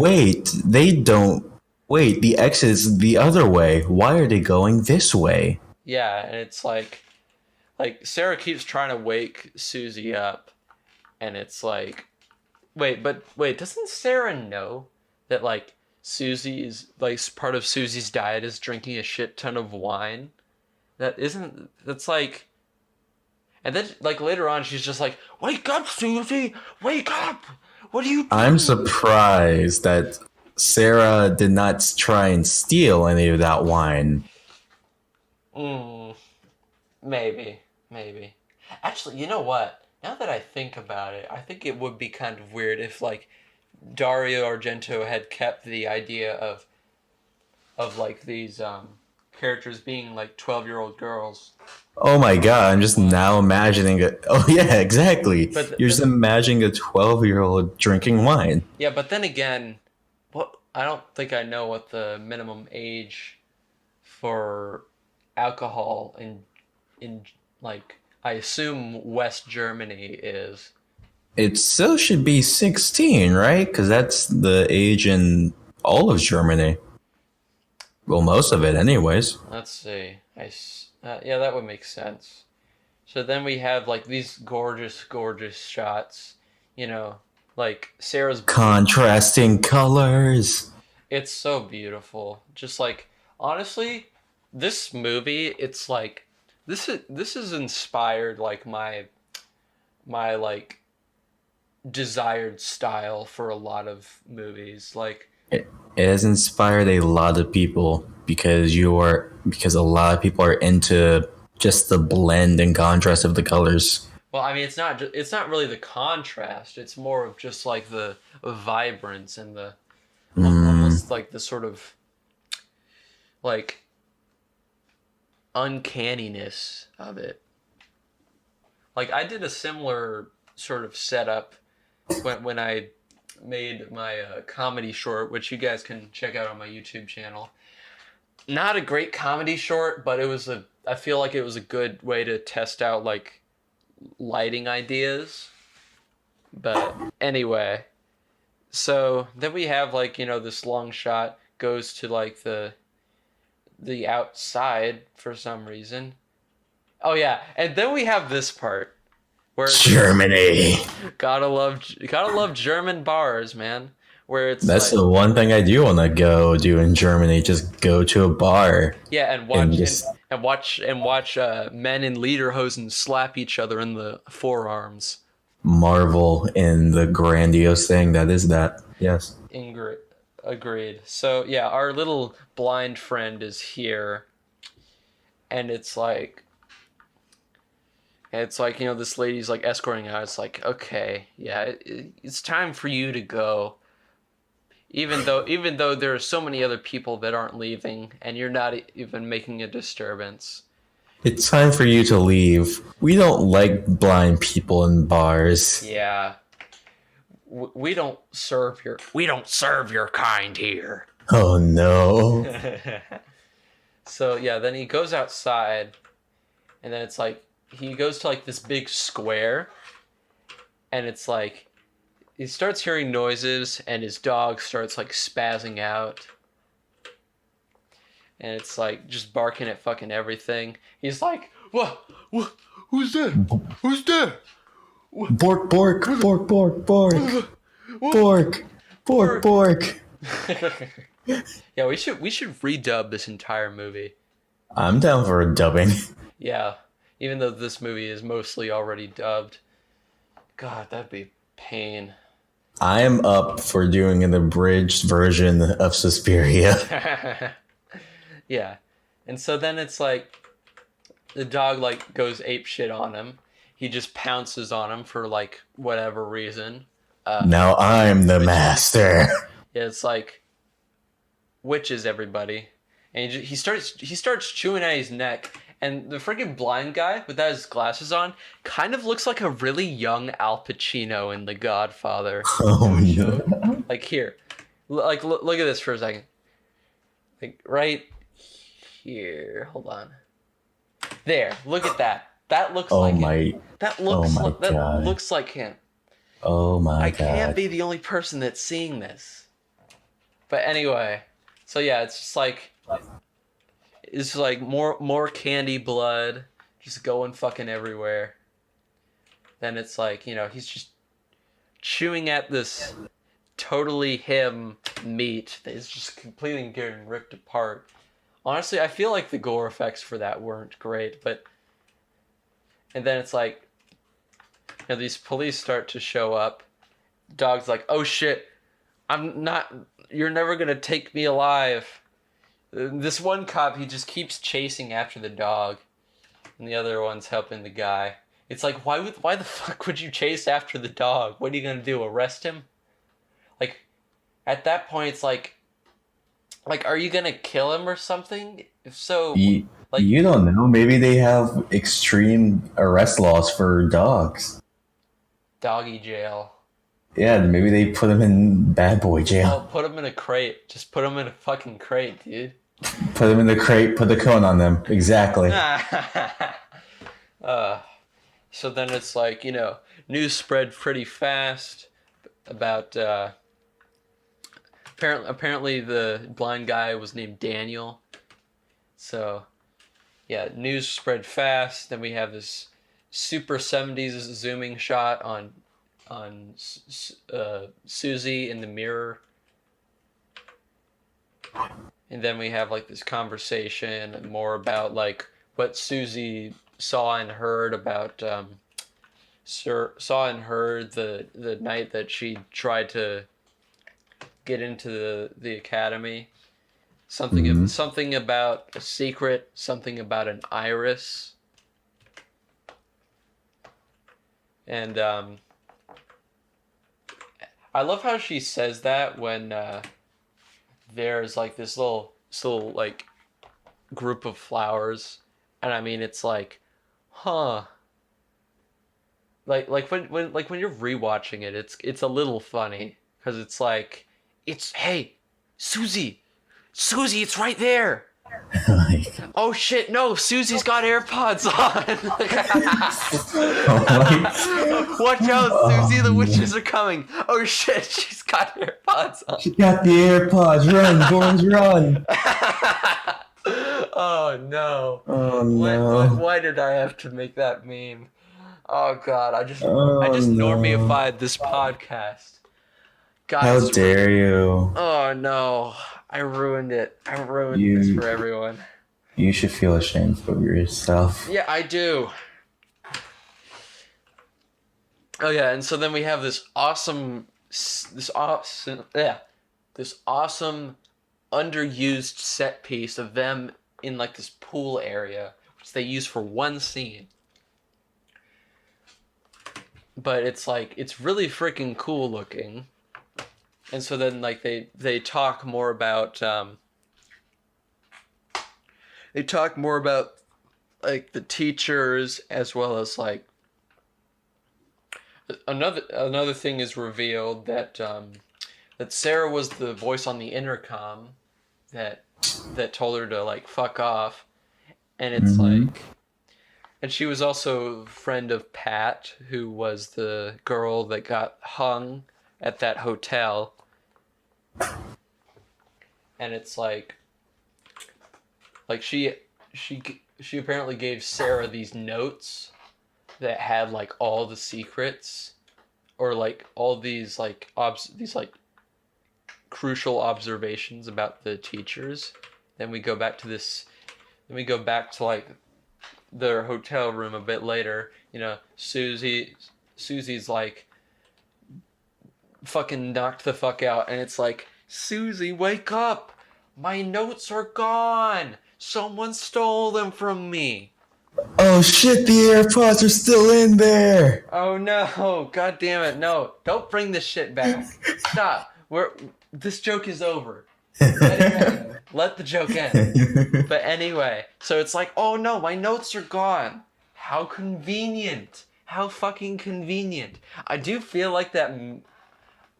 exit is the other way. Why are they going this way? Yeah, and it's like Sarah keeps trying to wake Susie up, and it's like, wait, doesn't Sarah know that like Susie is like part of Susie's diet is drinking a shit ton of wine? That's like, and then like later on she's just like, wake up, Susie, wake up! What are you doing? I'm surprised that Sarah did not try and steal any of that wine. Maybe. Actually, you know what? Now that I think about it, I think it would be kind of weird if like Dario Argento had kept the idea of like these characters being like 12-year-old girls. Oh my god, I'm just now imagining it. Oh yeah, exactly. You're just imagining a 12-year-old drinking wine. Yeah, but then again, I don't think I know what the minimum age for alcohol in like I assume West Germany is. It still should be 16, right? Because that's the age in all of Germany. Well, most of it anyways. Let's see. Yeah, that would make sense. So then we have like these gorgeous shots, like Sarah's contrasting colors. It's so beautiful. Just like, honestly, this movie, it's like this is inspired like my like desired style for a lot of movies. Like it has inspired a lot of people because a lot of people are into just the blend and contrast of the colors. Well, I mean, it's not really the contrast. It's more of just like the vibrance and the almost like the sort of like uncanniness of it. Like I did a similar sort of setup when I made my comedy short, which you guys can check out on my YouTube channel. Not a great comedy short, but I feel like it was a good way to test out like lighting ideas. But anyway, so then we have like, this long shot goes to like the outside for some reason. Oh yeah, and then we have this part where Germany. gotta love German bars, man. Where it's That's like, the one thing I do want to go do in Germany. Just go to a bar. yeah, and watch men in lederhosen slap each other in the forearms. Marvel in the grandiose thing that is that. Yes. Agreed. So yeah, our little blind friend is here, and it's like this lady's like escorting out. It's like, okay, yeah, it's time for you to go. Even though there are so many other people that aren't leaving, and you're not even making a disturbance. It's time for you to leave. We don't like blind people in bars. Yeah. We don't serve your kind here. Oh no. So yeah, then he goes outside, and then it's like he goes to like this big square, and it's like he starts hearing noises, and his dog starts like spazzing out, and it's like just barking at fucking everything. He's like, what? Who's there? Who's there? Bork, bork, bork, bork, bork. Bork, bork, bork. Yeah, we should redub this entire movie. I'm down for a dubbing. Yeah, even though this movie is mostly already dubbed. God, that'd be pain. I am up for doing an abridged version of Suspiria. Yeah, and so then it's like the dog like goes ape shit on him. He just pounces on him for like whatever reason. Now I'm the master. Yeah, it's like witches everybody, and he starts chewing at his neck, and the freaking blind guy without his glasses on kind of looks like a really young Al Pacino in The Godfather. Oh no! Like here, like look at this for a second. Like right here, hold on. There, look at that. That looks like him. That looks like him. Oh my I god! can't be the only person that's seeing this. But anyway, so yeah, it's like more candy blood just going fucking everywhere. Then it's like, he's just chewing at this totally him meat that is just completely getting ripped apart. Honestly, I feel like the gore effects for that weren't great, and then it's like, these police start to show up. Dog's like, oh shit, you're never gonna take me alive. This one cop, he just keeps chasing after the dog, and the other one's helping the guy. It's like, why the fuck would you chase after the dog? What are you gonna do, arrest him? Like, at that point, it's like, are you gonna kill him or something? If so, you don't know. Maybe they have extreme arrest laws for dogs. Doggy jail. Yeah, maybe they put him in bad boy jail. Oh, put him in a crate. Just put him in a fucking crate, dude. Put him in the crate, put the cone on them. Exactly. So then it's like, news spread pretty fast about, apparently the blind guy was named Daniel. So, yeah, news spread fast. Then we have this super 70s zooming shot on Susie in the mirror, and then we have like this conversation more about like what Susie saw and heard about saw and heard the night that she tried to get into the academy. Something about a secret, something about an iris. And I love how she says that when there's like this little like group of flowers, and I mean it's like, huh. Like when you're rewatching it, it's a little funny because it's like, hey, Susie, it's right there. Oh shit, no, Susie's got AirPods on. Watch out, Susie, the witches are coming. Oh shit, she's got AirPods on. She got the AirPods. Run, boys, run. Oh no. Oh no. Why did I have to make that meme? Oh god, I just normified this podcast. Guys, how dare you? Oh no, I ruined it. I ruined this for everyone. You should feel ashamed of yourself. Yeah, I do. Oh yeah, and so then we have this awesome underused set piece of them in like this pool area, which they use for one scene. But it's like, it's really freaking cool looking. And so then like they talk more about like the teachers, as well as like another thing is revealed that that Sarah was the voice on the intercom that told her to like fuck off. And it's like, and she was also a friend of Pat, who was the girl that got hung at that hotel. And it's like she apparently gave Sarah these notes that had like all the secrets, or like all these like these like crucial observations about the teachers. Then we go back to like their hotel room a bit later. You know, Susie's like fucking knocked the fuck out, and it's like, Susie, wake up! My notes are gone! Someone stole them from me! Oh shit, the AirPods are still in there! Oh no, god damn it, no. Don't bring this shit back. Stop. This joke is over. Let it end. Let the joke end. But anyway, so it's like, oh no, my notes are gone. How convenient. How fucking convenient. I do feel like that.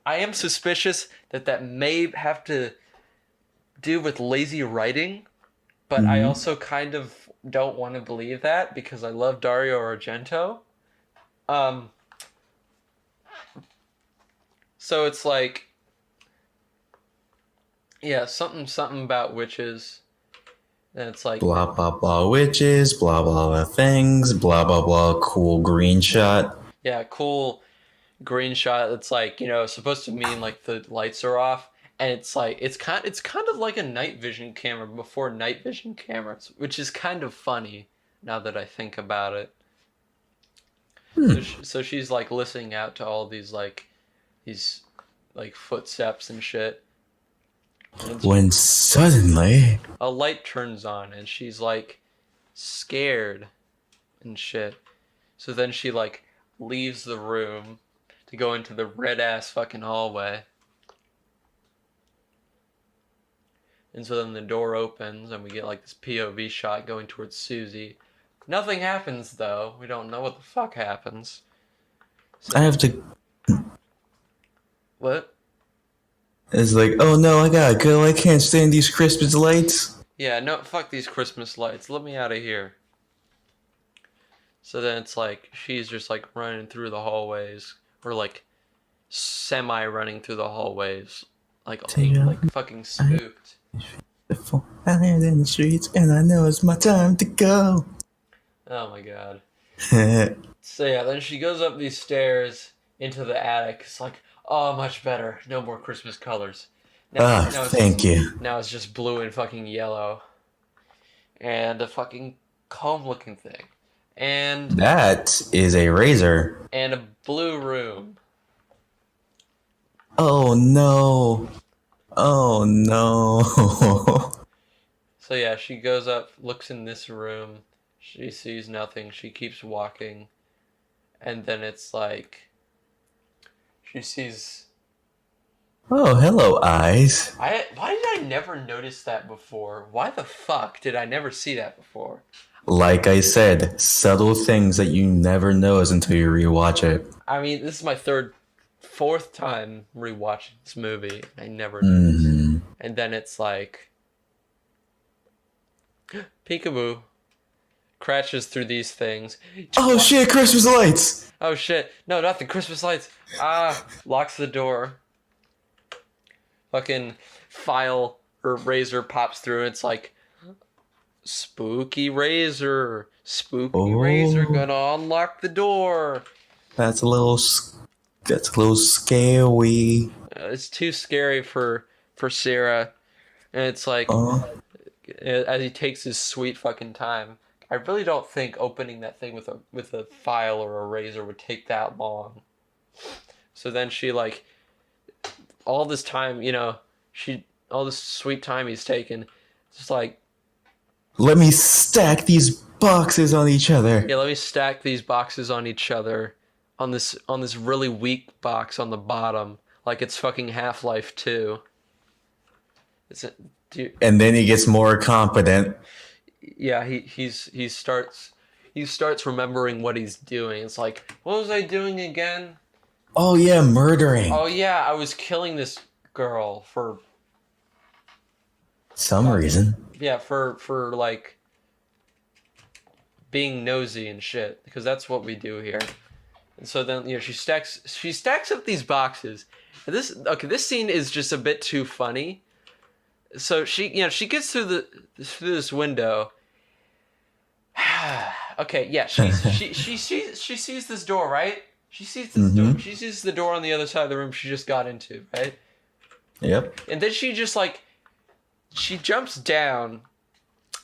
I am suspicious that may have to do with lazy writing, but I also kind of don't want to believe that because I love Dario Argento. So it's like, yeah, something about witches. And it's like, blah blah blah witches, blah blah blah things, blah blah blah cool green shot. Yeah, cool green shot. It's like, you know, supposed to mean like the lights are off, and it's like it's kind of like a night vision camera before night vision cameras, which is kind of funny now that I think about it. So she's like listening out to all these footsteps and shit. And when suddenly a light turns on and she's like scared and shit. So then she like leaves the room to go into the red ass fucking hallway. And so then the door opens and we get like this POV shot going towards Susie. Nothing happens though. We don't know what the fuck happens. So, I have to. What? It's like, oh no, I gotta go. I can't stand these Christmas lights. Yeah, no, fuck these Christmas lights. Let me out of here. So then it's like, she's just like running through the hallways, or like semi-running through the hallways, like fucking spooked. Out here in the streets, and I know it's my time to go. Oh my god. So yeah, then she goes up these stairs into the attic. It's like, oh, much better. No more Christmas colors. Now thank you. Now it's just blue and fucking yellow. And a fucking comb-looking thing. And that is a razor. And a blue room. Oh no. Oh no. So yeah, she goes up, looks in this room. She sees nothing. She keeps walking. And then it's like she sees. Oh, hello, eyes. Why did I never notice that before? Why the fuck did I never see that before? Like I said, subtle things that you never notice until you rewatch it. I mean, this is my fourth time rewatching this movie. I never noticed. And then it's like peekaboo crashes through these things. Oh shit, Christmas lights! Oh shit. No, not the Christmas lights. Locks the door. Fucking file or razor pops through. It's like, spooky razor gonna unlock the door. That's a little scary. It's too scary for Sarah, and it's like, as he takes his sweet fucking time. I really don't think opening that thing with a file or a razor would take that long. So then she like, all this time, all this sweet time he's taken, just like, let me stack these boxes on each other. yeah, let me stack these boxes on each other, on this really weak box on the bottom, like it's fucking Half-Life 2. And then he gets more confident. Yeah, he starts remembering what he's doing. It's like, what was I doing again? Oh yeah, murdering. Oh yeah, I was killing this girl for some reason. Yeah, for like being nosy and shit, because that's what we do here. And so then she stacks up these boxes. And this scene is just a bit too funny. So she gets through this window. Okay, yeah, she sees this door, right? She sees this door. She sees the door on the other side of the room she just got into, right? Yep. And then she just like, she jumps down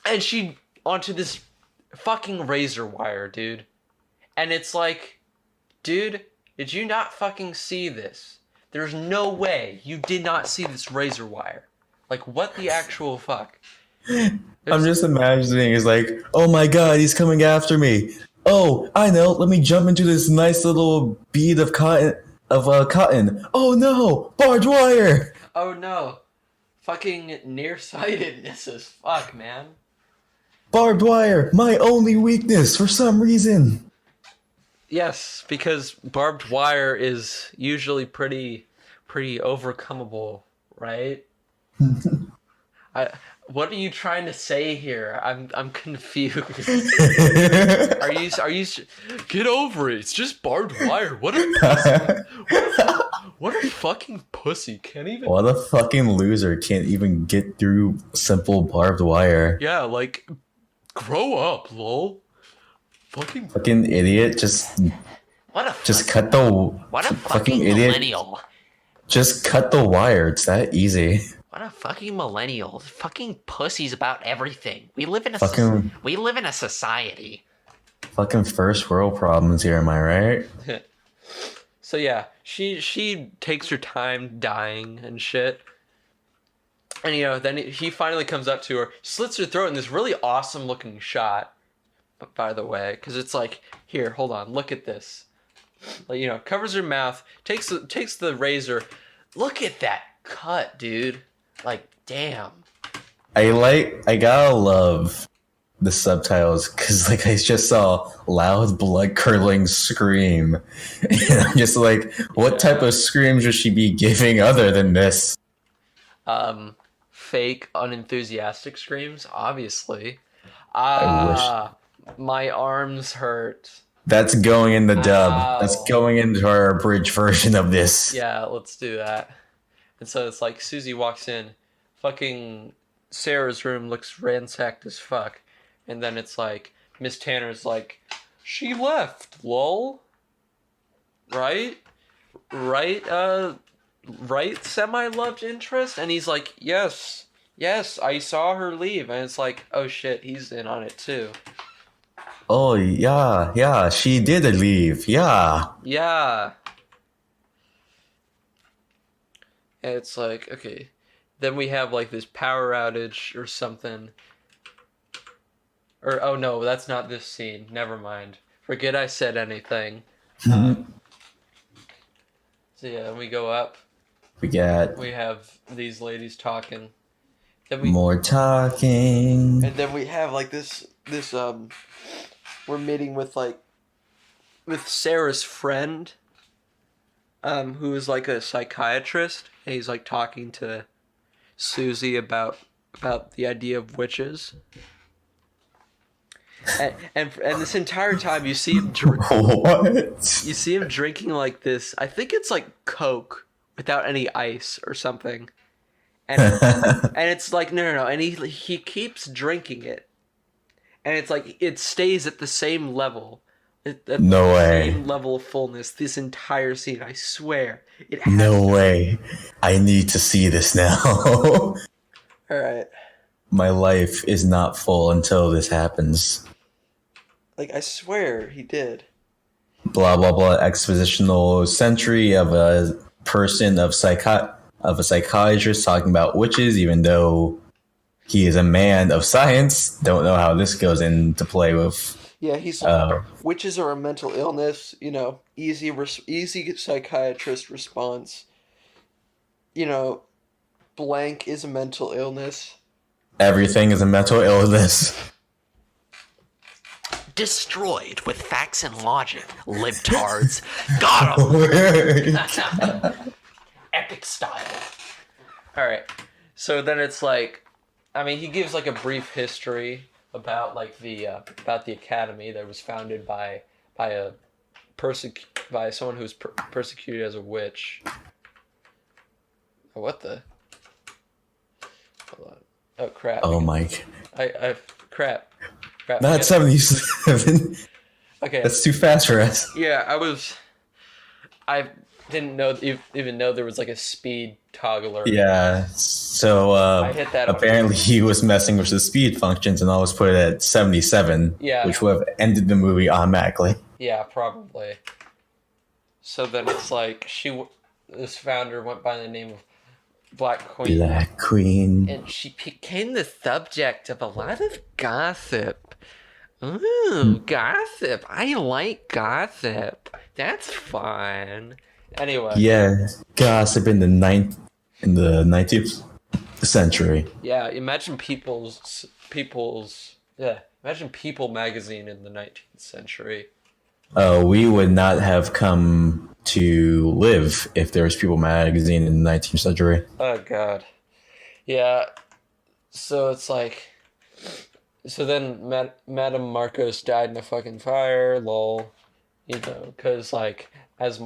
and she onto this fucking razor wire, dude. And it's like, dude, did you not fucking see this? There's no way you did not see this razor wire. Like, what the actual fuck? I'm just imagining, it's like, oh my god, he's coming after me. Oh, I know, let me jump into this nice little bead of cotton. Oh no, barbed wire! Oh no. Fucking nearsightedness as fuck, man. Barbed wire, my only weakness for some reason. Yes, because barbed wire is usually pretty overcomable, right? What are you trying to say here? I'm confused. Are you get over it? It's just barbed wire. What a fucking pussy. Can't even. What a fucking loser can't even get through simple barbed wire. Yeah, like, grow up, lol. Fucking idiot. Just cut the. What a fucking idiot. millennial. Just cut the wire. It's that easy. What a fucking millennial. Fucking pussies about everything. We live in a society. Fucking first world problems here, am I right? So yeah, she takes her time dying and shit. And then he finally comes up to her, slits her throat in this really awesome looking shot, by the way, because it's like, here, hold on, look at this. Like, covers her mouth, takes the razor. Look at that cut, dude. Like, damn. I gotta love the subtitles because like I just saw loud blood curdling scream and I'm just like, what type of screams should she be giving other than this? Fake unenthusiastic screams, obviously. I wish. My arms hurt. That's going in the dub. That's going into our abridged version of this. Yeah, let's do that. And so it's like Susie walks in, fucking Sarah's room looks ransacked as fuck. And then it's like, Miss Tanner's like, she left, lol. Right, semi-loved interest? And he's like, yes, I saw her leave. And it's like, oh shit, he's in on it too. Oh, yeah, she did leave, yeah. Yeah. And it's like, okay. Then we have like this power outage or something. Or, oh no, that's not this scene. Never mind. Forget I said anything. So yeah, then we go up. We have these ladies talking. Then more talking. And then we have like this we're meeting with Sarah's friend, who is like a psychiatrist, and he's like talking to Susie about the idea of witches. And this entire time you see him What? You see him drinking like this. I think it's like Coke without any ice or something. And and it's like no. And he keeps drinking it. And it's like it stays at the same level. No way. Same level of fullness this entire scene. I swear. No way. I need to see this now. All right. My life is not full until this happens. Like, I swear he did. Blah, blah, blah. Expositional century of a person of a psychiatrist talking about witches, even though he is a man of science. Don't know how this goes into play with. Yeah, he's witches are a mental illness. You know, easy psychiatrist response. You know, blank is a mental illness. Everything is a mental illness. Destroyed with facts and logic, libtards. Got him. Epic style. All right. So then it's like, I mean, he gives like a brief history about like the academy that was founded by someone who was persecuted as a witch. Oh, what the? Hold on. Oh crap. Oh, Mike. Crap. Not 77. Okay. That's too fast for us. Yeah, I didn't even know there was like a speed toggler. Yeah. So I hit that apparently he was messing with the speed functions and I was put it at 77. Yeah. Which would have ended the movie automatically. Yeah, probably. So then it's like this founder went by the name of Black Queen. Black Queen. And she became the subject of a lot of gossip. Ooh, gossip. I like gossip. That's fun. Anyway. Yeah, gossip in the 19th century. Yeah, imagine People's imagine People magazine in the 19th century. We would not have come to live if there was People magazine in the 19th century. Oh god. Yeah. So it's like, so then Madame Marcos died in a fucking fire, lol. You know, because like as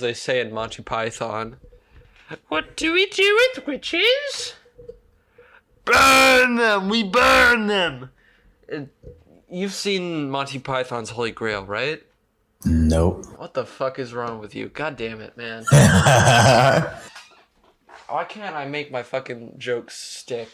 they say in Monty Python, what do we do with witches? Burn them. We burn them. You've seen Monty Python's Holy Grail, right? Nope. What the fuck is wrong with you? God damn it, man. Why can't I make my fucking jokes stick?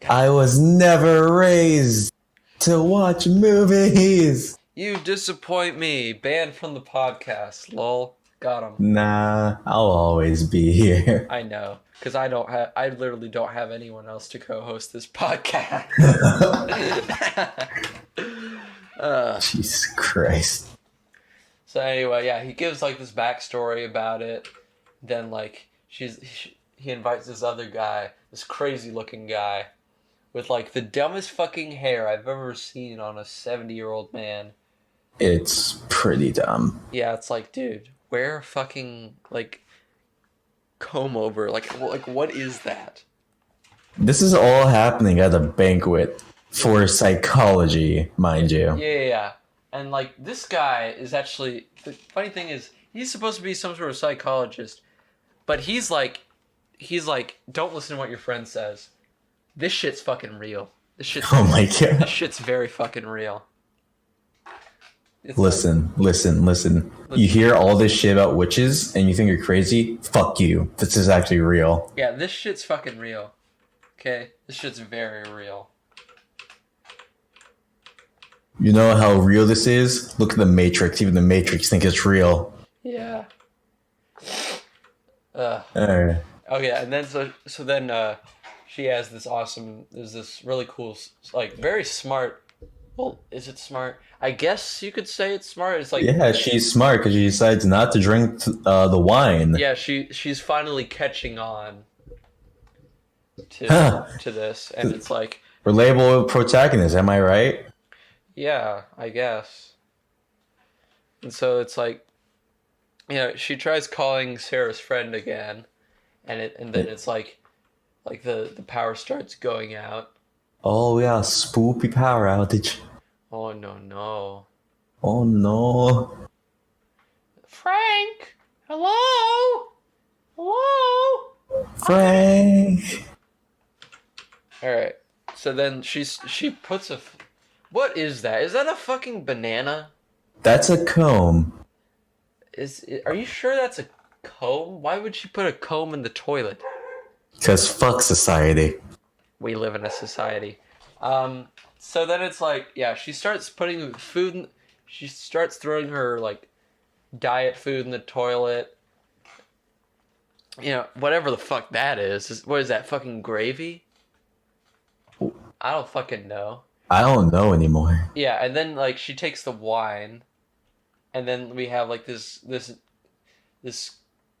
I was never raised to watch movies. You disappoint me. Banned from the podcast. Lol. Got him. Nah, I'll always be here. I know. Because I literally don't have anyone else to co-host this podcast. Jesus Christ. So anyway, yeah, he gives like this backstory about it. Then like he invites this other guy, this crazy looking guy, with like the dumbest fucking hair I've ever seen on a 70-year-old man. It's pretty dumb. Yeah, it's like, dude, wear a fucking like comb over. Like what is that? This is all happening at a banquet for psychology, mind you. Yeah. And like this guy is actually, the funny thing is he's supposed to be some sort of psychologist, but he's like, don't listen to what your friend says. This shit's fucking real. Oh my god. This shit's very fucking real. Listen. You hear all this shit about witches and you think you're crazy? Fuck you. This is actually real. Yeah, this shit's fucking real. Okay? This shit's very real. You know how real this is? Look at the Matrix. Even the Matrix think it's real. Yeah. Alright. Okay, and then so then she has this really cool, like very smart Well, is it smart? I guess you could say it's smart. It's like Yeah, she's smart because she decides not to drink the wine. yeah, she's finally catching on Huh. to this, and it's like Relatable protagonist, am I right? yeah, I guess. And so it's like, you know, she tries calling Sarah's friend again, and then it's like the power starts going out. Oh yeah, spoopy power outage. Oh no. Oh no. Frank! Hello? Hello? Frank. Alright. So then she puts what is that? Is that a fucking banana? That's a comb. Are you sure that's a comb? Why would she put a comb in the toilet? Because fuck society. We live in a society. So then it's like, yeah, she starts putting she starts throwing her, like, diet food in the toilet. You know, whatever the fuck that is. What is that, fucking gravy? I don't fucking know. I don't know anymore. Yeah, and then, like, she takes the wine, and then we have, like, this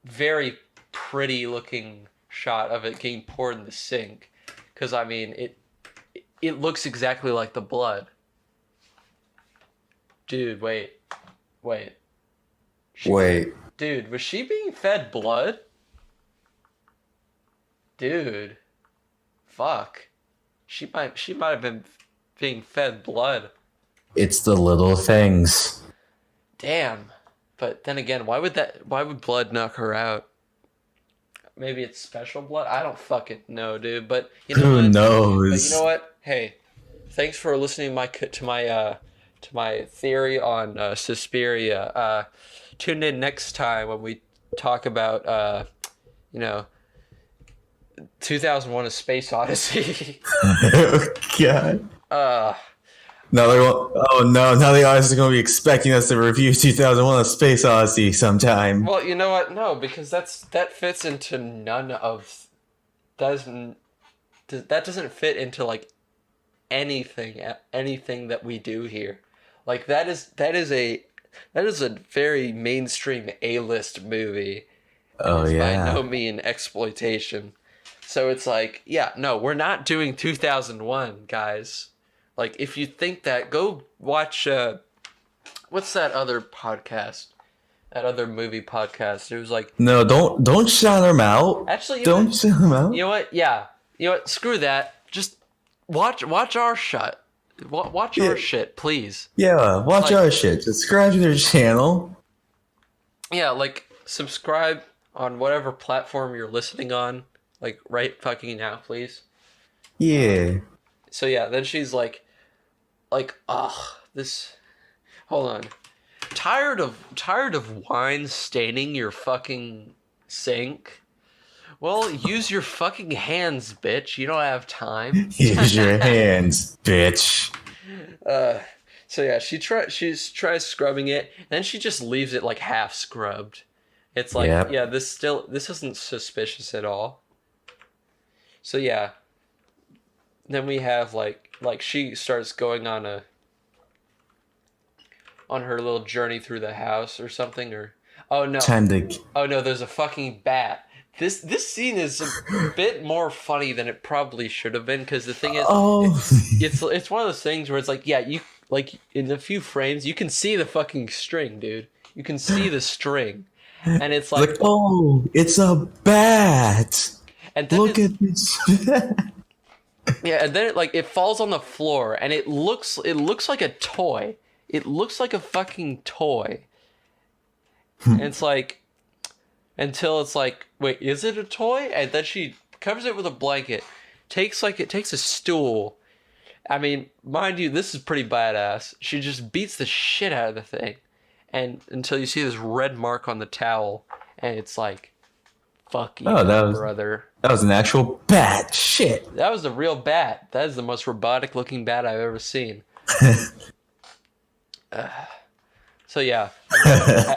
very pretty looking shot of it getting poured in the sink. Because, I mean, it looks exactly like the blood. Dude, wait. Wait. Dude, was she being fed blood? Dude. Fuck. She might have been being fed blood. It's the little things. Damn. But then again, why would blood knock her out? Maybe it's special blood? I don't fucking know, dude. But you know Who what? knows? But you know what? Hey, thanks for listening to my theory on Suspiria. Tune in next time when we talk about 2001: A Space Odyssey. Oh god. Now now the audience is going to be expecting us to review 2001: A Space Odyssey sometime. Well, you know what? No, because that fits into that doesn't fit into, like, anything that we do here. Like, that is a very mainstream A-list movie. Oh yeah. By no means exploitation. So it's like, yeah, no, we're not doing 2001, guys. Like, if you think that, go watch what's that other podcast? That other movie podcast. It was like, no, don't shout them out. Actually, don't shout them out. You know what? Yeah. You know what? Screw that. Just watch our shit. Watch our shit, please. Yeah, watch our shit. Subscribe to their channel. Yeah, like, subscribe on whatever platform you're listening on. Like, right fucking now, please. Yeah. So yeah, then she's like, this. Hold on. Tired of wine staining your fucking sink? Well, use your fucking hands, bitch. You don't have time. Use your hands, bitch. So yeah, she tries scrubbing it, and then she just leaves it, like, half scrubbed. It's like, Yep. yeah, this isn't suspicious at all. So yeah. Then we have like she starts going on her little journey through the house or something, or oh no, there's a fucking bat. This scene is a bit more funny than it probably should have been, because the thing is, it's one of those things where it's like, yeah, you, like, in a few frames you can see the fucking string, dude. You can see the string, and it's like oh, it's a bat. And then look at this. Yeah, and then it falls on the floor, and it looks like a toy. It looks like a fucking toy. And it's like, until it's like, wait, is it a toy? And then she covers it with a blanket, takes a stool. I mean, mind you, this is pretty badass. She just beats the shit out of the thing, and until you see this red mark on the towel, and it's like, fuck you, brother. That was an actual bat. Shit. That was a real bat. That is the most robotic looking bat I've ever seen. So yeah,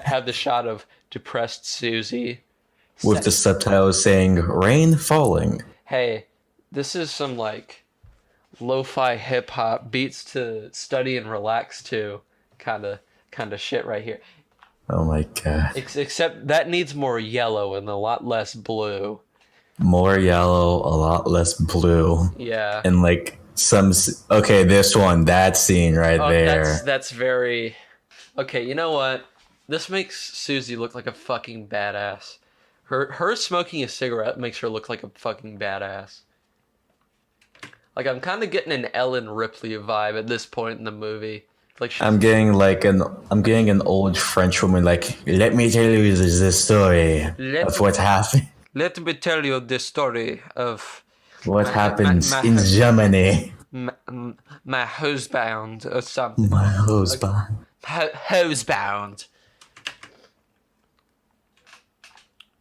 have the shot of depressed Susie with the subtitles saying "rain falling." Hey, this is some like lo-fi hip hop beats to study and relax to kind of shit right here. Oh my god. Except that needs more yellow and a lot less blue. More yellow, a lot less blue. Yeah. And like okay, this one, that scene right there. That's very okay. You know what? This makes Susie look like a fucking badass. Her smoking a cigarette makes her look like a fucking badass. Like I'm kind of getting an Ellen Ripley vibe at this point in the movie. Like I'm getting an old French woman like, let me tell you the story of what happened. Let me tell you the story of what happens in Germany. My husband or something. My husband. Husband.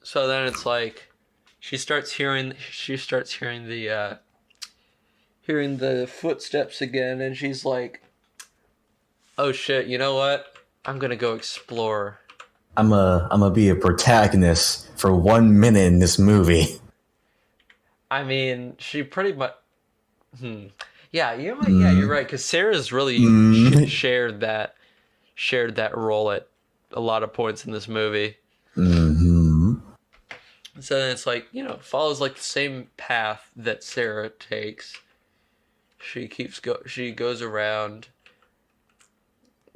So then it's like she starts hearing the footsteps again, and she's like, "Oh shit! You know what? I'm gonna go explore." I'm gonna be a protagonist for 1 minute in this movie. I mean, she pretty much. Yeah, you know what? Yeah, you're right. Because Sarah's really shared that role at a lot of points in this movie. Mm-hmm. So then it's like, you know, follows like the same path that Sarah takes. She goes around,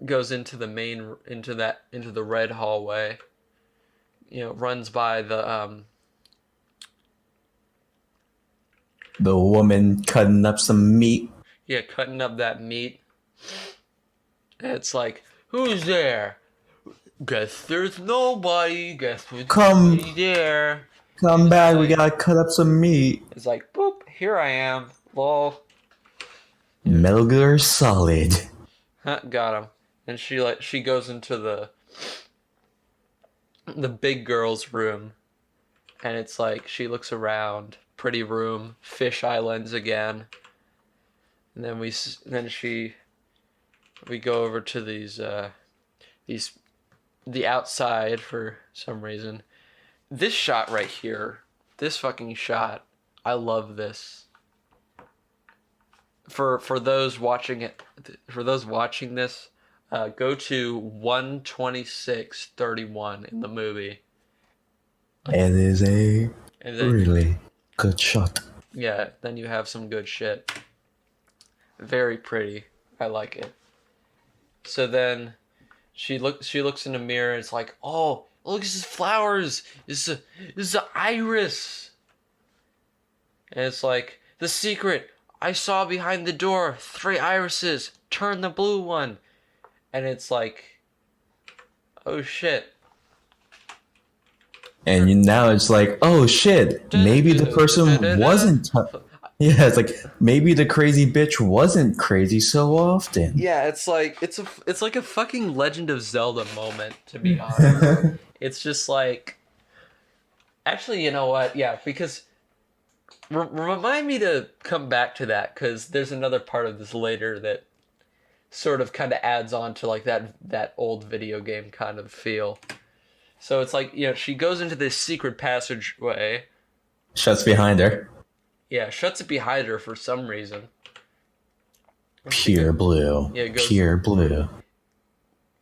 goes into the into the red hallway. You know, runs by the woman cutting up some meat. Yeah, cutting up that meat. And it's like, who's there? Guess there's nobody. Guess there's nobody there. Come back, we gotta cut up some meat. It's like, boop, here I am. Lol. Metal Gear Solid. Got him. And she goes into the big girl's room. And it's like, she looks around. Pretty room. Fish islands again. And then we go over to the outside for some reason. This shot right here, this fucking shot, I love this. For those watching this, go to 1:26:31 in the movie. It is a really good shot. Yeah, then you have some good shit. Very pretty. I like it. So then she looks in the mirror and it's like, oh, look, this is flowers. This is an iris. And it's like, the secret. I saw behind the door 3 irises. Turn the blue one. And it's like, oh shit. And now it's like, oh shit, maybe the person wasn't. Yeah, it's like maybe the crazy bitch wasn't crazy so often. Yeah, it's like it's like a fucking Legend of Zelda moment, to be honest. It's just like, actually, you know what? Yeah, because remind me to come back to that, because there's another part of this later that sort of kind of adds on to like that old video game kind of feel. So it's like, you know, she goes into this secret passageway. Shuts behind her. Yeah, shuts it behind her for some reason. Pure blue. Yeah, pure blue.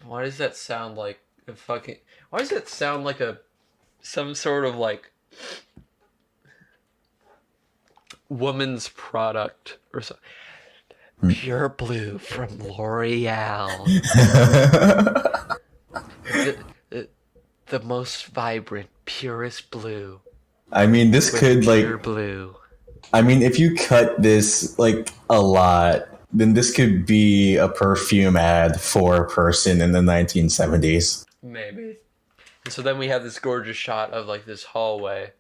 Why does that sound like a fucking... Why does that sound like some sort of like woman's product or something? Pure blue from L'Oreal. The most vibrant, purest blue. I mean, this could like pure blue. I mean, if you cut this like a lot, then this could be a perfume ad for a person in the 1970s. Maybe. And so then we have this gorgeous shot of like this hallway.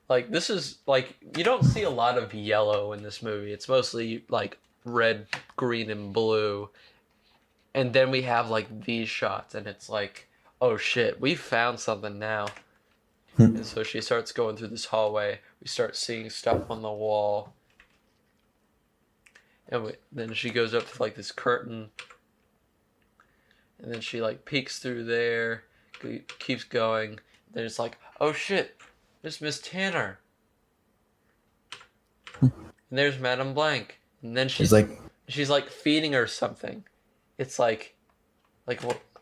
Like, this is like, you don't see a lot of yellow in this movie. It's mostly like red, green, and blue. And then we have like these shots, and it's like, oh shit, we found something now. And so she starts going through this hallway. We start seeing stuff on the wall. And then she goes up to like this curtain. And then she like peeks through there. Keeps going. Then it's like, oh shit, there's Miss Tanner. And and there's Madame Blanc, and then she's like feeding her something. It's like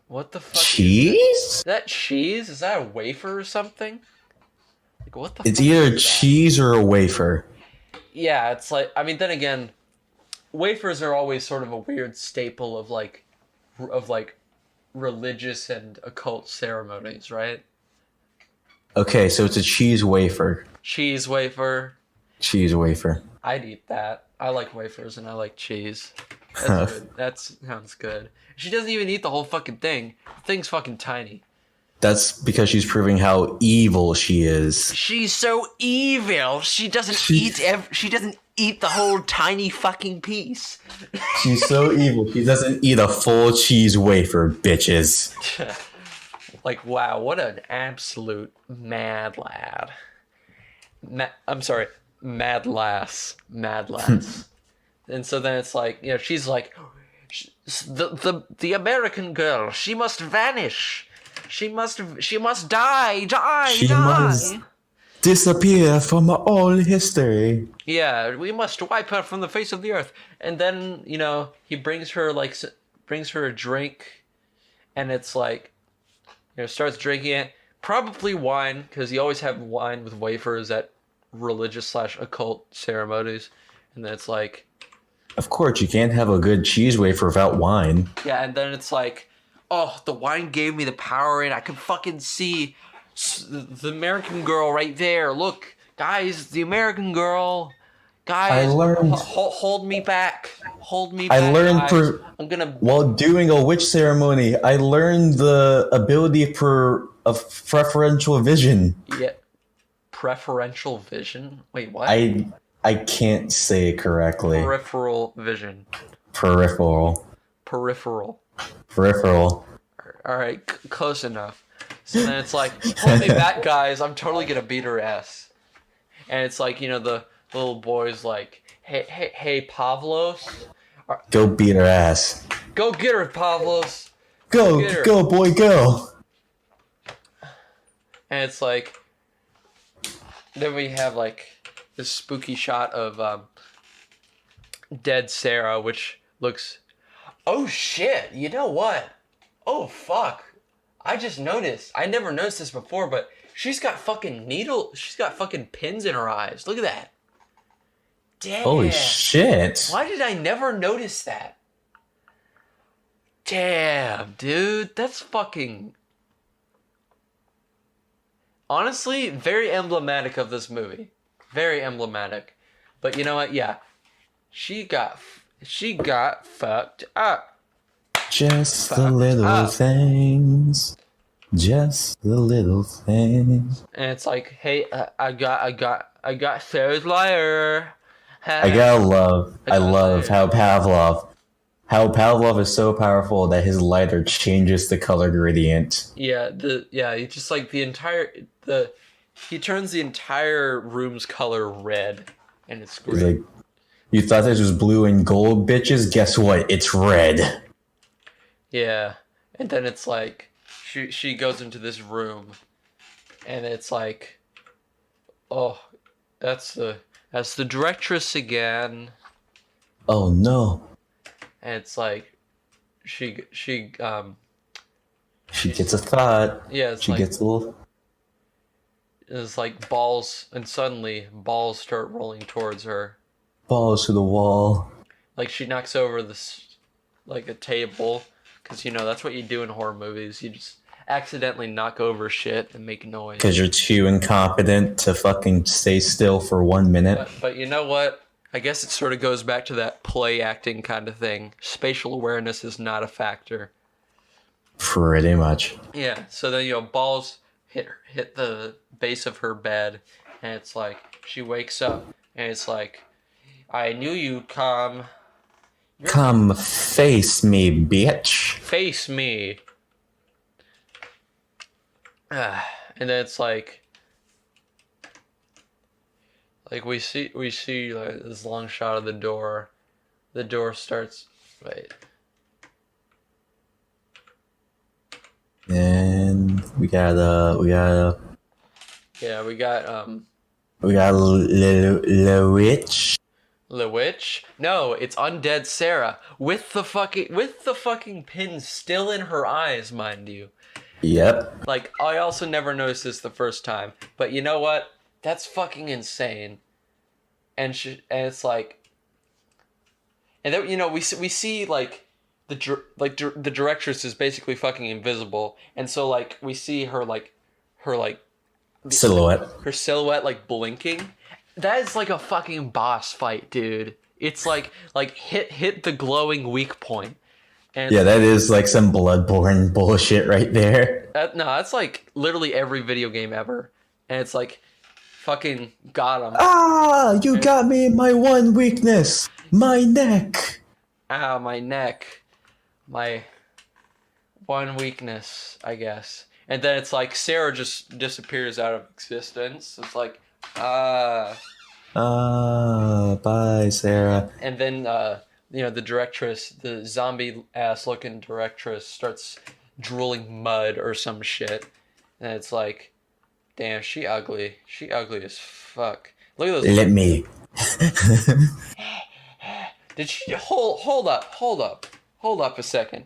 what the fuck? Cheese? Is that cheese? Is that a wafer or something? Like what the? It's fuck either is cheese or a wafer. Yeah, it's like, I mean, then again, wafers are always sort of a weird staple of like religious and occult ceremonies, right? Okay, so it's a cheese wafer. Cheese wafer. Cheese wafer. I'd eat that. I like wafers and I like cheese. That's good. That sounds good. She doesn't even eat the whole fucking thing. The thing's fucking tiny. That's because she's proving how evil she is. She's so evil. She doesn't she doesn't eat the whole tiny fucking piece. She's so evil. She doesn't eat a full cheese wafer, bitches. Like, wow, what an absolute mad lad. I'm sorry, mad lass. Mad lass. And so then it's like, you know, she's like, the American girl, she must vanish. She must die. She must disappear from all history. Yeah, we must wipe her from the face of the earth. And then, you know, he brings her a drink, and it's like, you know, starts drinking it. Probably wine, because you always have wine with wafers at religious/occult ceremonies. And then it's like, of course, you can't have a good cheese wafer without wine. Yeah, and then it's like, oh, the wine gave me the power, and I could fucking see the American girl right there. Look, guys, the American girl. Guys, I learned. Hold me back. Hold me back. I learned guys. While doing a witch ceremony, I learned the ability of preferential vision. Yeah, preferential vision. Wait, what? I can't say it correctly. Peripheral vision. Peripheral. All right, close enough. So then it's like, hold me back, guys. I'm totally gonna beat her ass. And it's like, you know, the little boy's like, hey, Pavlos. Go beat her ass. Go get her, Pavlos. Go, boy, go. And it's like, then we have like this spooky shot of dead Sarah, which looks, oh shit, you know what? Oh fuck. I just noticed. I never noticed this before, but she's got fucking pins in her eyes. Look at that. Damn. Holy shit. Why did I never notice that? Damn, dude. That's fucking... Honestly, very emblematic of this movie. Very emblematic. But you know what? Yeah. She got fucked up. Just the little things. Just the little things. And it's like, hey, I got Sarah's lighter. I love how Pavlov is so powerful that his lighter changes the color gradient. Yeah, it's just like he turns the entire room's color red, and it's great. Like, you thought this was blue and gold, bitches? Guess what? It's red. Yeah, and then it's like she goes into this room, and it's like, oh, that's the directress again. Oh no! And it's like, she gets a thought. Yeah, she gets a little. It's like balls, and suddenly balls start rolling towards her. Balls to the wall. Like she knocks over this, like a table. Because, you know, that's what you do in horror movies. You just accidentally knock over shit and make noise. Because you're too incompetent to fucking stay still for 1 minute. But you know what? I guess it sort of goes back to that play acting kind of thing. Spatial awareness is not a factor. Pretty much. Yeah, so then, you know, balls hit the base of her bed. And it's like, she wakes up. And it's like, I knew you'd come. Come face me, bitch. Face me. And then it's like we see like this long shot of the door. The door starts. Wait. And we got Yeah, we got little witch. The witch? No, it's undead Sarah with the fucking pin still in her eyes, mind you. Yep. Like, I also never noticed this the first time, but you know what? That's fucking insane. And it's like, and then we see like the directress is basically fucking invisible, and so like we see her Silhouette. her silhouette like blinking. That is like a fucking boss fight, dude. It's like hit the glowing weak point. And Yeah, that is like some Bloodborne bullshit right there. no, that's like literally every video game ever, and it's like fucking got him. Ah, you got me in my one weakness, my neck. Ah, my neck, my one weakness, I guess. And then it's like Sarah just disappears out of existence. It's like, bye, Sarah. And then the directress, the zombie ass looking directress, starts drooling mud or some shit, and it's like, damn, she ugly. She ugly as fuck. Look at those. Let me. Did she hold up a second?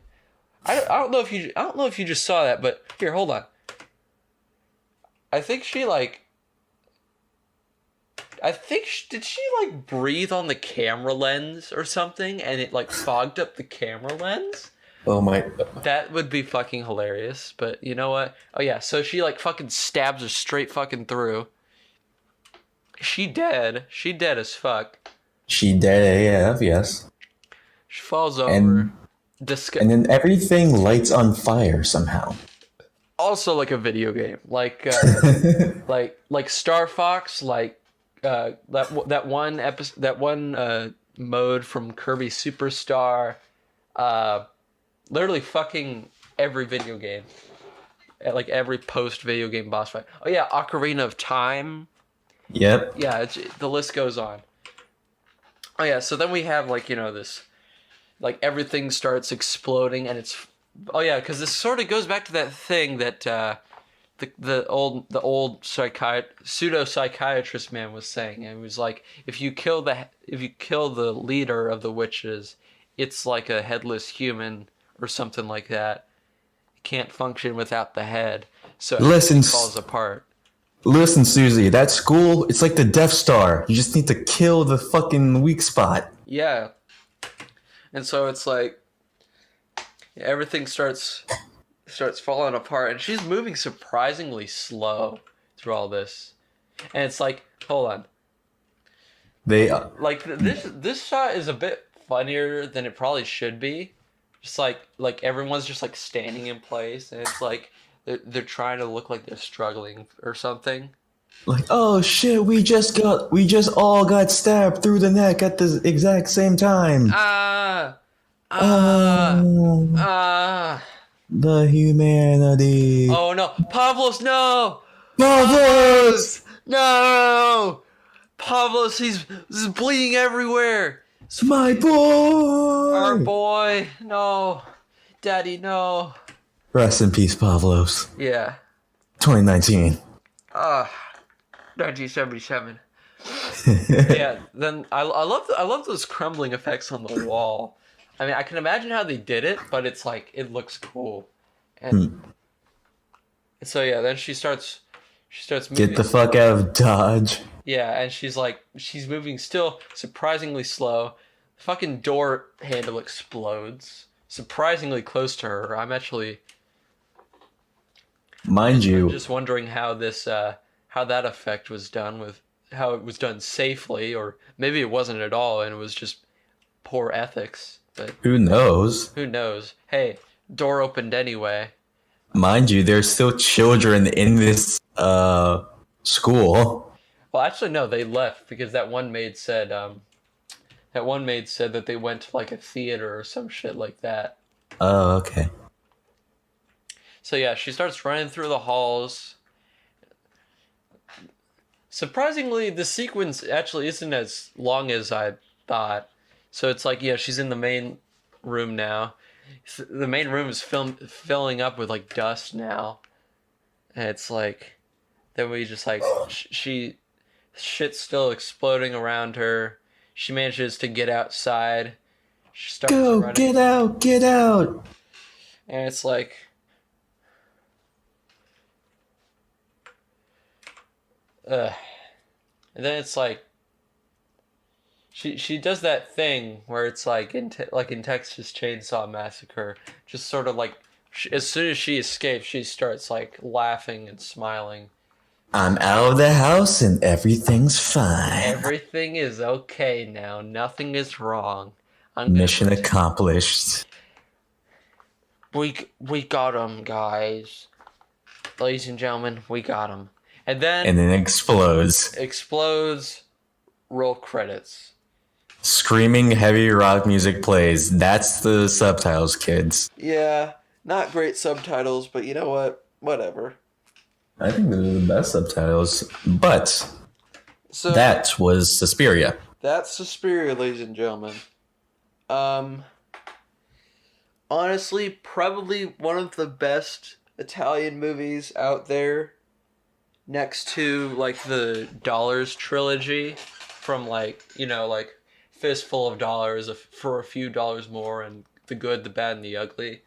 I don't know if you just saw that, but here, hold on. I think did she like breathe on the camera lens or something, and it like fogged up the camera lens? Oh my. That would be fucking hilarious. But you know what? Oh yeah, so she like fucking stabs her straight fucking through. She dead. She dead as fuck. She dead AF, yes. She falls over. And then everything lights on fire somehow. Also like a video game, like like Star Fox, like that one episode, that one mode from Kirby Superstar, literally fucking every video game, like every post video game boss fight. Oh yeah, Ocarina of Time. Yep. Yeah, the list goes on. Oh yeah, so then we have like this, like everything starts exploding, and it's because this sort of goes back to that thing that the old pseudo psychiatrist man was saying. It was like if you kill the leader of the witches, it's like a headless human or something like that. It can't function without the head, so Listen, it falls apart. Listen, Susie, that school, it's like the Death Star. You just need to kill the fucking weak spot. Yeah. And so it's like everything starts falling apart, and she's moving surprisingly slow through all this. And it's like, hold on. This shot is a bit funnier than it probably should be. Just like everyone's just like standing in place, and it's like they're trying to look like they're struggling or something. Like, oh shit, we just all got stabbed through the neck at the exact same time. The humanity. Oh no, Pavlos, no! Pavlos! No! Pavlos, he's bleeding everywhere. It's my boy! Our boy, no. Daddy, no. Rest in peace, Pavlos. Yeah. 2019. 1977. Yeah. Then I love those crumbling effects on the wall. I mean, I can imagine how they did it, but it's like it looks cool. And so yeah, then she starts moving. Get the fuck out of Dodge. Yeah, and she's moving still surprisingly slow. The fucking door handle explodes surprisingly close to her. I'm actually I'm just wondering how that effect was done, with how it was done safely, or maybe it wasn't at all and it was just poor ethics. But who knows? Who knows? Hey, door opened anyway. Mind you, there's still children in this school. Well, actually, no, they left because that one maid said that they went to like a theater or some shit like that. Oh, okay. So yeah, she starts running through the halls. Surprisingly, the sequence actually isn't as long as I thought. So it's like, yeah, she's in the main room now. The main room is filling up with like dust now. And it's like, then we just like, shit's still exploding around her. she manages to get outside. She starts running. Get out. And it's like, and then it's like, she does that thing where it's like in Texas Chainsaw Massacre, just sort of like, as soon as she escapes, she starts like laughing and smiling. I'm out of the house and everything's fine. Everything is okay now. Nothing is wrong. Mission accomplished. We got him, guys. Ladies and gentlemen, we got him. And then it explodes. Roll credits. Screaming heavy rock music plays. That's the subtitles, kids. Yeah, not great subtitles, but you know what? Whatever. I think those are the best subtitles. But that was Suspiria. That's Suspiria, ladies and gentlemen. Honestly, probably one of the best Italian movies out there, next to like the Dollars trilogy from like, you know, like Fistful of Dollars, For a Few Dollars More, and The Good, the Bad, and the Ugly.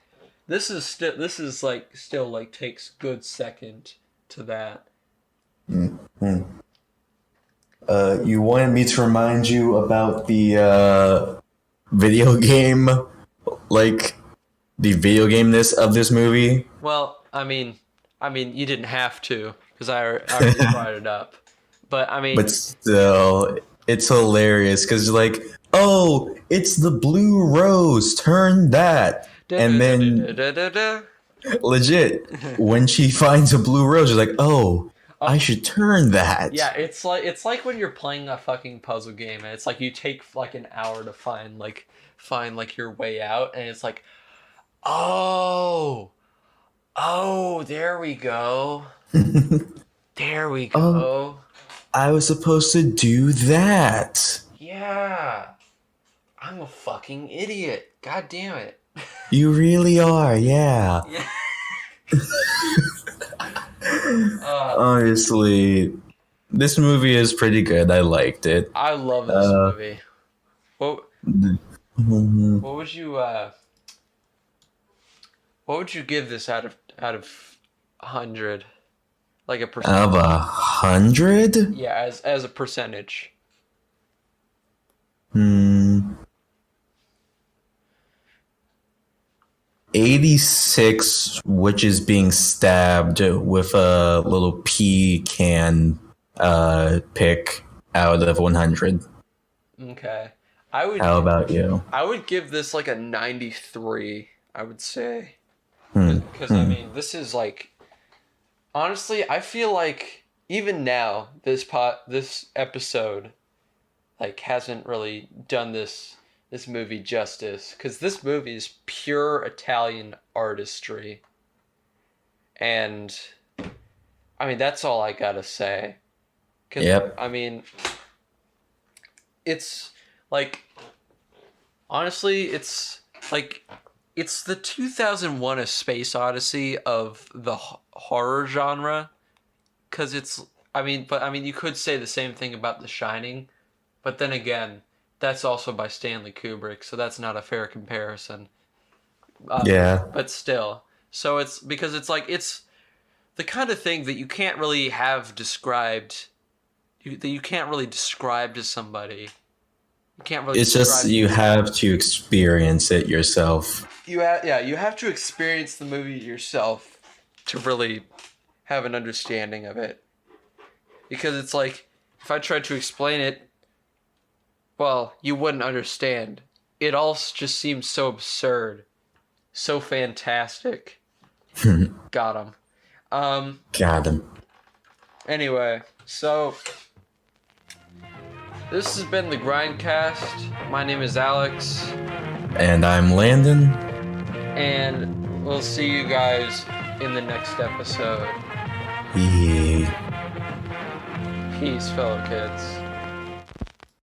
This is still takes good second to that. Mm-hmm. You wanted me to remind you about the video game, like the video game-ness of this movie? Well, I mean, you didn't have to, because I already brought it up. But I mean, but still, it's hilarious because like, oh, it's the blue rose. Turn that, and then legit, when she finds a blue rose, she's like, oh. I should turn that. Yeah, it's like when you're playing a fucking puzzle game and it's like you take like an hour to find your way out, and it's like, oh, there we go. There we go. Oh, I was supposed to do that. Yeah. I'm a fucking idiot. God damn it. You really are, yeah. Honestly, this movie is pretty good. I liked it. I love this movie. What would you give this out of 100? Like a percentage? Out of 100? Yeah, as a percentage. 86 witches being stabbed with a little pea can pick out of 100. Okay. How about you? I would give this like a 93, I would say. Because I mean, this is like, honestly, I feel like even now this episode like hasn't really done this movie justice, because this movie is pure Italian artistry, and I mean, that's all I gotta say. Yep. I mean, it's like, honestly, it's like, it's the 2001 A Space Odyssey of the horror genre, because it's, I mean, you could say the same thing about The Shining, but then again, that's also by Stanley Kubrick, so that's not a fair comparison. Yeah. But still. So it's, because it's like, it's the kind of thing that you can't really have described, that you can't really describe to somebody. You can't really It's just, you have to experience it yourself. You have to experience the movie yourself to really have an understanding of it. Because it's like, if I tried to explain it, well, you wouldn't understand. It all just seems so absurd. So fantastic. Got him. Got him. Anyway, so this has been the GrindCast. My name is Alex. And I'm Landon. And we'll see you guys in the next episode. Yeah. Peace, fellow kids.